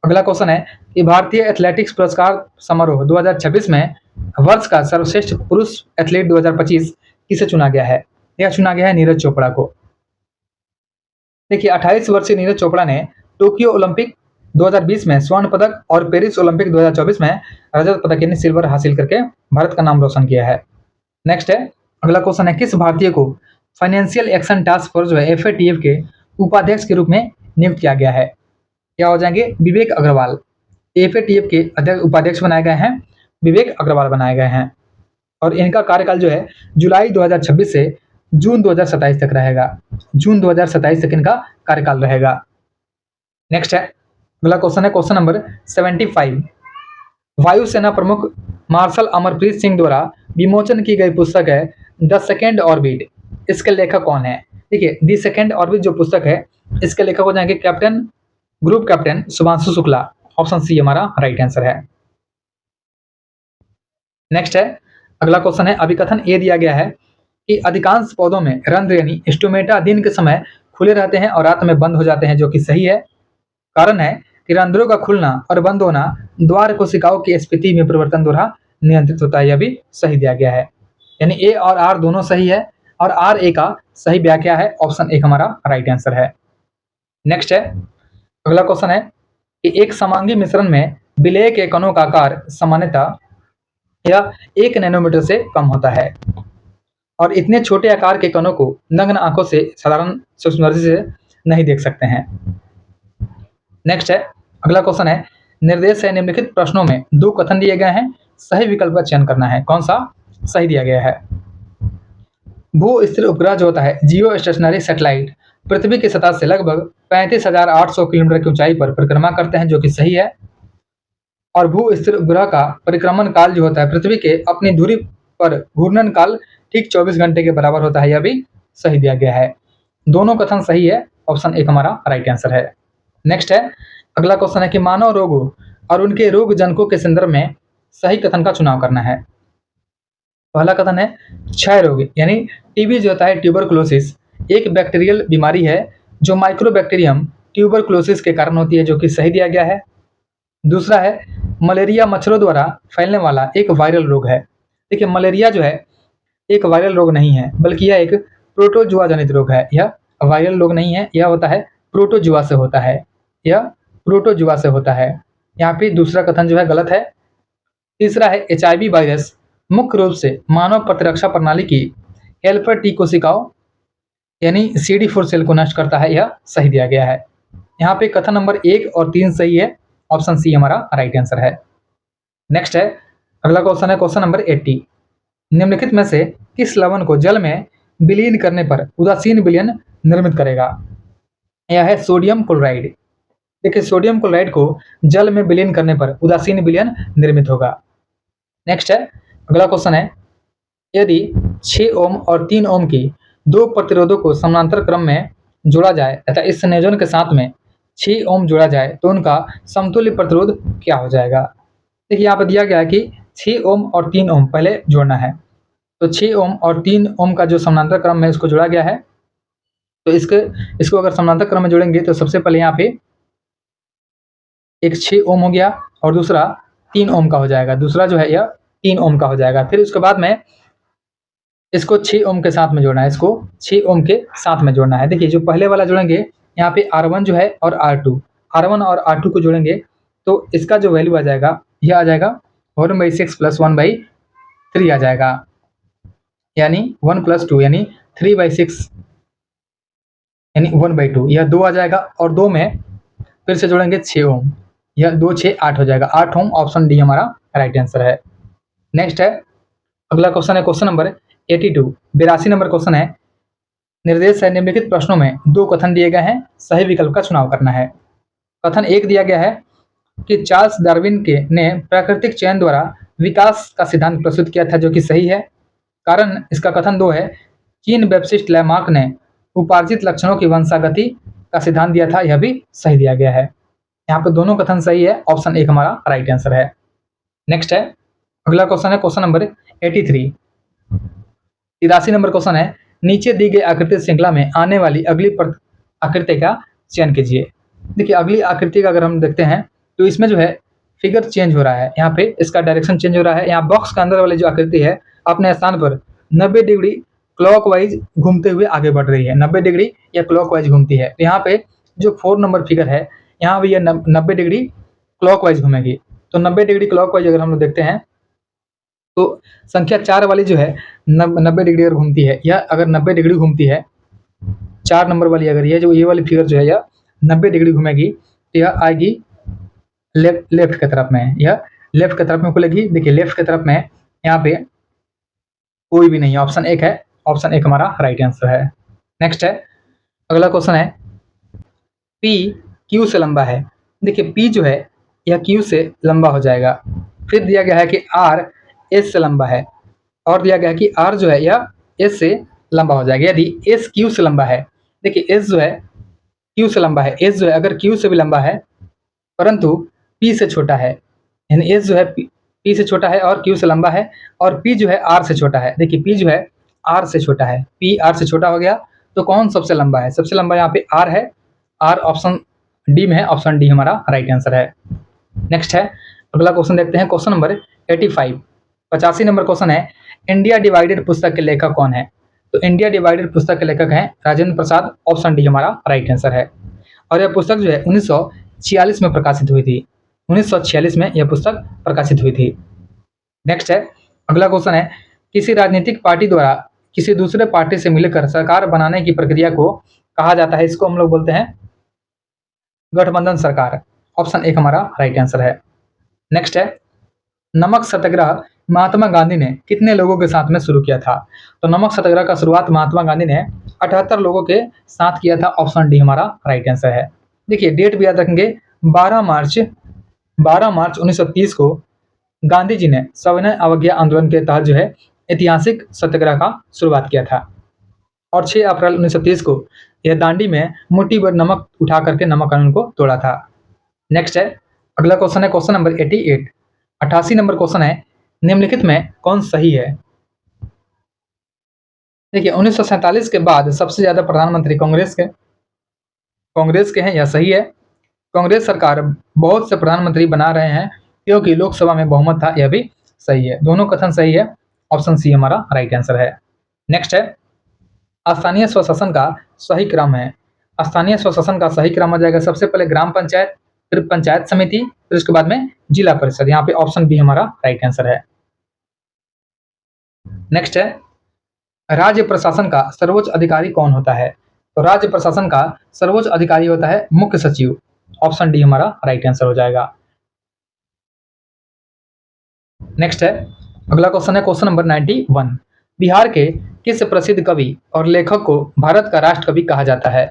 अगला क्वेश्चन है कि भारतीय एथलेटिक्स पुरस्कार समारोह 2026 में वर्ष का सर्वश्रेष्ठ पुरुष एथलीट 2025 किसे चुना गया है? यह चुना गया है नीरज चोपड़ा को। देखिए 28 वर्षीय नीरज चोपड़ा ने टोक्यो ओलंपिक 2020 में स्वर्ण पदक और पेरिस ओलंपिक 2024 में रजत पदक यानी सिल्वर हासिल करके भारत का नाम रोशन किया है। नेक्स्ट है, अगला क्वेश्चन है, किस भारतीय को फाइनेंशियल एक्शन टास्क फोर्स जो है FATF के उपाध्यक्ष के रूप में नियुक्त किया गया है? क्या हो जाएंगे? विवेक अग्रवाल। FATF के उपाध्यक्ष बनाए गए हैं विवेक अग्रवाल बनाए गए हैं, और इनका कार्यकाल जो है जुलाई 2026 से जून 2027 तक रहेगा। जून 2027 तक इनका कार्यकाल रहेगा। नेक्स्ट है, अगला क्वेश्चन है क्वेश्चन नंबर 75। वायुसेना प्रमुख मार्शल अमरप्रीत सिंह द्वारा विमोचन की गई पुस्तक है द सेकेंड ऑर्बिट। इसके लेखक कौन है? देखिए द सेकेंड ऑर्बिट जो पुस्तक है, इसके लेखक हो जाएंगे group captain Shubhanshu Shukla. Option C हमारा राइट आंसर है। नेक्स्ट है, अगला क्वेश्चन है, अभिकथन ए दिया गया है कि अधिकांश पौधों में रंध्र यानी स्टोमेटा दिन के समय खुले रहते हैं और रात में बंद हो जाते हैं, जो कि सही है। कारण है कि रंध्रों का खुलना और बंद होना द्वार कोशिकाओं की स्थिति में परिवर्तन द्वारा नियंत्रित होता है, यह भी सही दिया गया है। यानी ए और आर दोनों सही है और आर ए का सही व्याख्या है, ऑप्शन एक हमारा राइट आंसर है। नेक्स्ट है, अगला क्वेश्चन है कि एक समांगी मिश्रण में विलेय के कणों का आकार सामान्यतः यह 1 नैनोमीटर से कम होता है और इतने छोटे आकार के कणों को नग्न आंखों से साधारण सूक्ष्मदर्शी से नहीं देख सकते हैं। नेक्स्ट है, अगला क्वेश्चन है, निर्देश है निम्नलिखित प्रश्नों में दो कथन दिए गए हैं, सही विकल्प का चयन करना है। कौन सा सही दिया गया है? भू स्थिर उपग्रह जो होता है जियो स्टेशनरी सैटेलाइट पृथ्वी की सतह से लगभग 35,800 किलोमीटर की ऊंचाई पर परिक्रमा करते हैं, जो कि सही है। और भू स्थिर उपग्रह का परिक्रमण काल जो होता है पृथ्वी के अपनी धुरी पर घूर्णन काल ठीक 24 घंटे के बराबर होता है, यह भी सही दिया गया है। दोनों कथन सही है, ऑप्शन एक हमारा राइट आंसर है। नेक्स्ट है, अगला क्वेश्चन है कि मानव रोगों और उनके रोग जनकों के संदर्भ में सही कथन का चुनाव करना है। पहला कथन है, क्षय रोग यानी टीबी जो होता है ट्यूबरकुलोसिस एक बैक्टीरियल बीमारी है जो माइक्रोबैक्टीरियम ट्यूबरकुलोसिस के कारण होती है, जो कि सही दिया गया है। दूसरा है, मलेरिया मच्छरों द्वारा फैलने वाला एक वायरल रोग है। देखिए, मलेरिया जो है एक वायरल रोग नहीं है, बल्कि यह एक प्रोटोजुआ जनित रोग है। यह वायरल रोग नहीं है, यह होता है प्रोटोजुआ से होता है। यह प्रोटोजुआ से होता है। यहाँ पे दूसरा कथन जो है गलत है। तीसरा है, एचआईवी वायरस मुख्य रूप से मानव प्रतिरक्षा प्रणाली की हेल्पर टी कोशिकाओं यानी CD4 सेल को नष्ट करता है, यह सही दिया गया है। यहाँ पे कथन नंबर 1 और 3 सही है, ऑप्शन सी हमारा राइट आंसर है। नेक्स्ट है, अगला क्वेश्चन है क्वेश्चन नंबर 80। निम्नलिखित में से किस लवण को जल में विलीन करने पर उदासीन विलयन निर्मित करेगा? यह है सोडियम क्लोराइड। देखिए, सोडियम क्लोराइड को जल में विलीन करने पर उदासीन विलयन निर्मित होगा। नेक्स्ट है, अगला क्वेश्चन है, यदि 6 ओम और 3 ओम की दो प्रतिरोधों को समानांतर क्रम में जोड़ा जाए तथा इस संयोजन के साथ में 6 ओम जोड़ा जाए तो उनका समतुल्य प्रतिरोध क्या हो जाएगा? देखिए, यहाँ पर दिया गया है कि 6 ओम और 3 ओम पहले जोड़ना है। तो 6 ओम और 3 ओम का जो समानांतर क्रम में इसको जोड़ा गया है, तो इसको अगर समानांतर क्रम में जोड़ेंगे तो सबसे पहले यहाँ पे एक 6 ओम हो गया और दूसरा 3 ओम का हो जाएगा। दूसरा जो है यह 3 ओम का हो जाएगा। फिर उसके बाद में इसको 6 ओम के साथ में जोड़ना है, इसको 6 ओम के साथ में जोड़ना है। देखिए, जो पहले वाला जोड़ेंगे यहाँ पे R1 जो है और R1 और R2 को जोड़ेंगे तो इसका जो वैल्यू आ जाएगा यह आ जाएगा 1/6 + 1/3 आ जाएगा, यानी 1 + 2 यानी 3/6 यानी 1/2, यह 2 आ जाएगा। और 2 में फिर से जोड़ेंगे 6 ओम, यह 2 6 8 हो जाएगा, 8 ओम, ऑप्शन डी हमारा राइट आंसर है। नेक्स्ट है, अगला क्वेश्चन है क्वेश्चन नंबर 82, 82 नंबर क्वेश्चन है, निर्देश है निम्नलिखित प्रश्नों में दो कथन दिए गए हैं, सही विकल्प का चुनाव करना है। कथन 1 दिया गया है कि चार्ल्स डार्विन ने प्राकृतिक चयन द्वारा विकास का सिद्धांत प्रस्तुत किया था, जो कि सही है। कारण इसका कथन 2 है, चीन बैप्टिस्ट लैमार्क ने उपार्जित लक्षणों की वंशागति का सिद्धांत दिया था, यह भी सही दिया गया है। यहाँ पे दोनों कथन सही है, ऑप्शन एक हमारा राइट आंसर है। नेक्स्ट है, अगला क्वेश्चन है क्वेश्चन नंबर 83, 83 नंबर क्वेश्चन है, नीचे दी गई आकृति श्रृंखला में आने वाली अगली आकृति का चयन कीजिए। देखिए, अगली आकृति का अगर हम देखते हैं तो इसमें जो है फिगर चेंज हो रहा है, यहाँ पे इसका डायरेक्शन चेंज हो रहा है। यहाँ बॉक्स के अंदर वाली जो आकृति है अपने स्थान पर 90 डिग्री क्लॉकवाइज घूमते हुए आगे बढ़ रही है, 90 डिग्री या क्लॉकवाइज घूमती है। यहाँ पे जो 4 नंबर फिगर है यहाँ भी ये 90 डिग्री क्लॉकवाइज घूमेगी। तो 90 डिग्री क्लॉकवाइज अगर हम लोग देखते हैं तो संख्या 4 वाली जो है 90 डिग्री अगर घूमती है, या अगर 90 डिग्री घूमती है 4 नंबर वाली, अगर ये वाली फिगर जो है यह 90 डिग्री घूमेगी तो यह आएगी लेफ्ट की तरफ में, यह लेफ्ट की तरफ में खुलेगी। देखिए, लेफ्ट की तरफ में यहाँ पे कोई भी नहीं है, ऑप्शन एक है, ऑप्शन एक हमारा राइट आंसर है। नेक्स्ट है, अगला क्वेश्चन है, P Q से लंबा है। देखिए, P जो है यह Q से लंबा हो जाएगा। फिर दिया गया है कि R S से लंबा है, और दिया गया है कि R जो है यह S से लंबा हो जाएगा। यदि S Q से लंबा है, देखिए S जो है Q से लंबा है, S जो है अगर Q से भी लंबा है परंतु P से छोटा है, यानी S जो है पी से छोटा है और क्यू से लंबा है, और पी जो है आर से छोटा है। देखिए पी जो है आर से छोटा है, पी आर से छोटा हो गया, तो कौन सबसे लंबा है? सबसे लंबा यहाँ पे आर है, आर ऑप्शन डी में है, ऑप्शन डी हमारा राइट आंसर है। नेक्स्ट है, अगला क्वेश्चन देखते हैं, क्वेश्चन नंबर 85, 85 नंबर क्वेश्चन है, इंडिया डिवाइडेड पुस्तक के लेखक कौन है? तो इंडिया डिवाइडेड पुस्तक के लेखक हैं राजेंद्र प्रसाद, ऑप्शन डी हमारा राइट आंसर है। और यह पुस्तक जो है 1946 में प्रकाशित हुई थी, 1946 में यह पुस्तक प्रकाशित हुई थी। नेक्स्ट है, अगला क्वेश्चन है, किसी राजनीतिक पार्टी द्वारा किसी दूसरे पार्टी से मिलकर सरकार बनाने की प्रक्रिया को कहा जाता है? इसको हम लोग बोलते हैं गठबंधन सरकार, ऑप्शन एक हमारा राइट आंसर है। नेक्स्ट है, नमक सत्याग्रह महात्मा गांधी ने कितने लोगों के साथ में शुरू किया था? तो नमक सत्याग्रह का शुरुआत महात्मा गांधी ने 78 लोगों के साथ किया था, ऑप्शन डी हमारा राइट आंसर है। देखिए डेट भी याद रखेंगे, 12 मार्च 1930 को गांधी जी ने सविनय अवज्ञा आंदोलन के तहत जो है ऐतिहासिक सत्याग्रह का शुरुआत किया था, और 6 अप्रैल 1930 को यह दांडी में मुट्ठी भर नमक उठा करके नमक कानून को तोड़ा था। नेक्स्ट है, अगला क्वेश्चन है क्वेश्चन नंबर 88, 88 नंबर क्वेश्चन है, निम्नलिखित में कौन सही है? देखिए 1947 के बाद सबसे ज्यादा प्रधानमंत्री कांग्रेस के हैं, यह सही है। कांग्रेस सरकार बहुत से प्रधानमंत्री बना रहे हैं क्योंकि लोकसभा में बहुमत था, यह भी सही है। दोनों कथन सही है, ऑप्शन सी हमारा राइट आंसर है। नेक्स्ट है, स्थानीय स्वशासन का सही क्रम है। स्थानीय स्वशासन का सही क्रम हो जाएगा सबसे पहले ग्राम पंचायत, फिर पंचायत समिति, फिर उसके बाद में जिला परिषद। यहाँ पे ऑप्शन बी हमारा राइट आंसर है। नेक्स्ट है, राज्य प्रशासन का सर्वोच्च अधिकारी कौन होता है? तो राज्य प्रशासन का सर्वोच्च अधिकारी होता है मुख्य सचिव, ऑप्शन डी हमारा राइट आंसर हो जाएगा। नेक्स्ट है, अगला क्वेश्चन है क्वेश्चन नंबर 91, बिहार के किस प्रसिद्ध कवि और लेखक को भारत का राष्ट्र कवि कहा जाता है?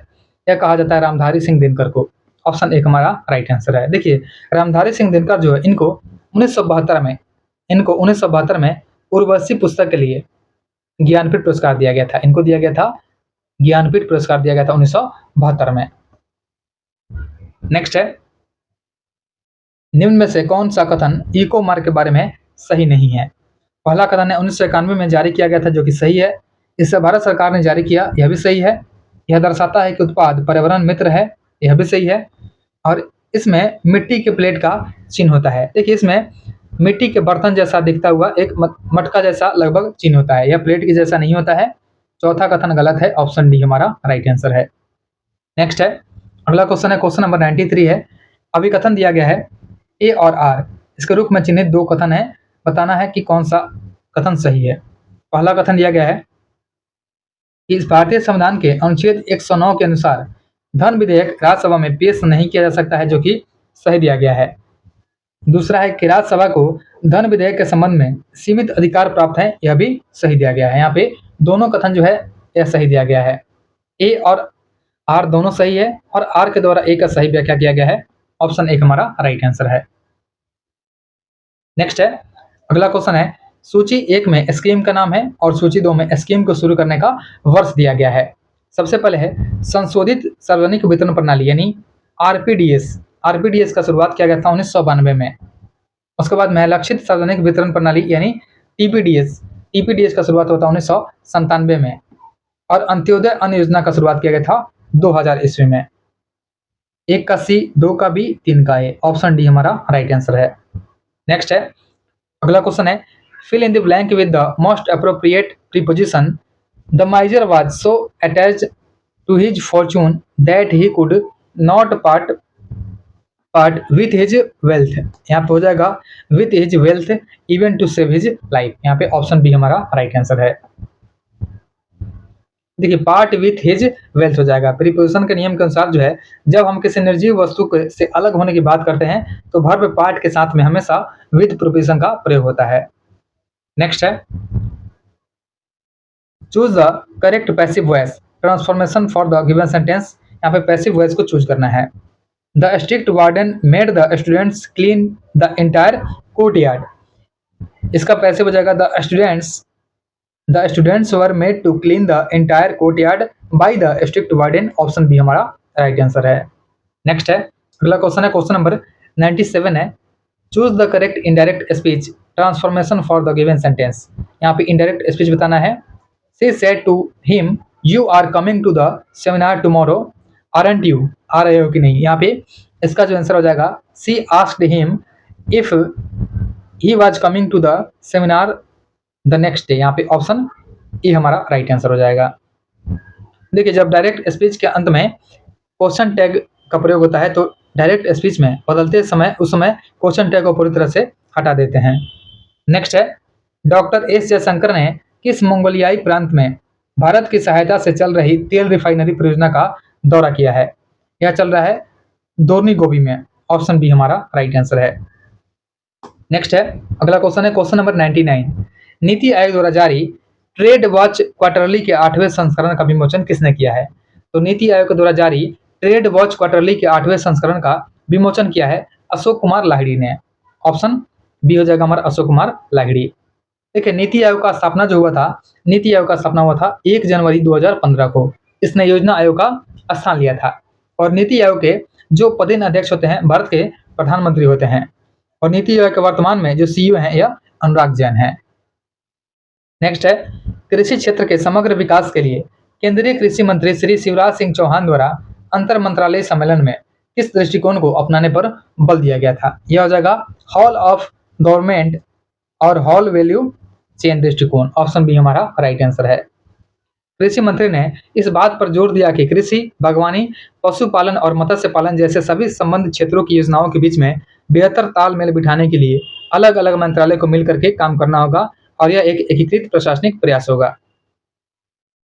यह कहा जाता है रामधारी सिंह दिनकर को, ऑप्शन एक हमारा राइट आंसर है। देखिए रामधारी सिंह दिनकर जो है इनको 1972 में उर्वशी पुस्तक के लिए ज्ञानपीठ पुरस्कार दिया गया था। इनको दिया गया था ज्ञानपीठ पुरस्कार दिया गया था 1972 में। नेक्स्ट है, निम्न में से कौन सा कथन इको मार्क के बारे में सही नहीं है? पहला कथन है 1991 में जारी किया गया था, जो कि सही है। इसे भारत सरकार ने जारी किया, यह भी सही है। यह दर्शाता है कि उत्पाद पर्यावरण मित्र है, यह भी सही है। और इसमें मिट्टी के प्लेट का चिन्ह होता है। देखिए इसमें मिट्टी के बर्तन जैसा दिखता हुआ एक मटका जैसा लगभग चिन्ह होता है, यह प्लेट के जैसा नहीं होता है। चौथा कथन गलत है, ऑप्शन डी हमारा राइट आंसर है। नेक्स्ट है, अगला क्वेश्चन है क्वेश्चन नंबर 93 है, अभिकथन दिया गया है ए और आर, इसके रूप में चिन्हित दो कथन है, बताना है कि कौन सा कथन सही है। पहला कथन दिया गया है कि इस भारतीय संविधान के अनुच्छेद 109 के अनुसार धन विधेयक राज्यसभा में पेश नहीं किया जा सकता है, जो कि सही दिया गया है। दूसरा है कि राज्यसभा को धन विधेयक के संबंध में सीमित अधिकार प्राप्त है, यह भी सही दिया गया है। यहाँ पे दोनों कथन जो है यह सही दिया गया है। ए और आर दोनों सही है, और आर के द्वारा ए का सही व्याख्या किया गया है, ऑप्शन एक हमारा राइट आंसर है। नेक्स्ट है, अगला क्वेश्चन है, सूची 1 में स्कीम का नाम है और सूची 2 में स्कीम को शुरू करने का वर्ष दिया गया है। सबसे पहले है संशोधित सार्वजनिक वितरण प्रणाली यानी आरपीडीएस, आरपीडीएस का शुरुआत किया गया था 1992 में। उसके बाद में लक्षित सार्वजनिक वितरण प्रणाली यानी टीपीडीएस, टीपीडीएस का शुरुआत होता है 1997 में। और अंत्योदय अन्न योजना का शुरुआत किया गया था 2000 ईस्वी में। 1 का सी, 2 का बी, 3 का ए, ऑप्शन डी हमारा राइट आंसर है। नेक्स्ट है, अगला क्वेश्चन है, fill in the blank with the most appropriate preposition. The miser was so attached to his fortune that he could not part with his wealth. यहाँ पे हो जाएगा with his wealth even to save his life. यहाँ पे option B हमारा right answer है। देखिए part with his wealth हो जाएगा। प्रीपोजिशन के नियम के अनुसार जो है जब हम किसी निर्जीव वस्तु से अलग होने की बात करते हैं तो वर्ब पार्ट के साथ में हमेशा विथ प्रीपोजिशन का प्रयोग होता है। नेक्स्ट है, choose the correct passive voice transformation for the given sentence. यहाँ पे पैसिव वॉइस को चूज करना है। The strict warden made the students clean the entire courtyard. इसका पैसिव हो जाएगा the students were made to clean the entire courtyard by the strict warden, option B हमारा right answer है। Next है, अगला क्वेश्चन है क्वेश्चन नंबर 97 है, choose the correct indirect speech transformation for the given sentence. यहाँ पे indirect speech बताना है। She said to him you are coming to the seminar tomorrow, aren't you, आ रहे हो कि नहीं। यहाँ पे इसका जो आंसर हो जाएगा, she asked him if he was coming to the seminar the next day. यहाँ पे ऑप्शन ए हमारा राइट आंसर हो जाएगा। देखिए, जब डायरेक्ट स्पीच के अंत में क्वेश्चन टैग का प्रयोग होता है तो डायरेक्ट स्पीच में बदलते समय उस समय क्वेश्चन टैग को पूरी तरह से हटा देते हैं। नेक्स्ट है, डॉक्टर एस जयशंकर ने किस मंगोलियाई प्रांत में भारत की सहायता से चल रही तेल रिफाइनरी परियोजना का दौरा किया है। यह चल रहा है दोरनी गोबी में। ऑप्शन बी हमारा राइट आंसर है। नेक्स्ट है, अगला क्वेश्चन है क्वेश्चन नंबर 99। नीति आयोग द्वारा जारी ट्रेड वॉच क्वार्टरली के 8वें संस्करण का विमोचन किसने किया है। तो नीति आयोग द्वारा जारी ट्रेड वॉच क्वार्टरली के 8वें संस्करण का विमोचन किया है अशोक कुमार लाहिड़ी ने। ऑप्शन बी हो जाएगा हमारा अशोक कुमार लाहिड़ी। देखिए, नीति आयोग का स्थापना जो हुआ था, नीति आयोग का स्थापना हुआ था 1 जनवरी 2015 को। इसने योजना आयोग का स्थान लिया था और नीति आयोग के जो पदेन अध्यक्ष होते हैं भारत के प्रधानमंत्री होते हैं और नीति आयोग के वर्तमान में जो सीईओ हैं यह अनुराग जैन है। नेक्स्ट है, कृषि क्षेत्र के समग्र विकास के लिए केंद्रीय कृषि मंत्री श्री शिवराज सिंह चौहान द्वारा अंतर मंत्रालय सम्मेलन में किस दृष्टिकोण को अपनाने पर बल दिया गया था। यह हो जाएगा हॉल ऑफ गवर्नमेंट और हॉल वैल्यू चेन दृष्टिकोण। ऑप्शन बी हमारा राइट आंसर है। कृषि मंत्री ने इस बात पर जोर दिया कि कृषि, बागवानी, पशुपालन और मत्स्य पालन जैसे सभी संबंधित क्षेत्रों की योजनाओं के बीच में बेहतर तालमेल बिठाने के लिए अलग अलग मंत्रालय को मिलकर के काम करना होगा और यह एक एकीकृत प्रशासनिक प्रयास होगा।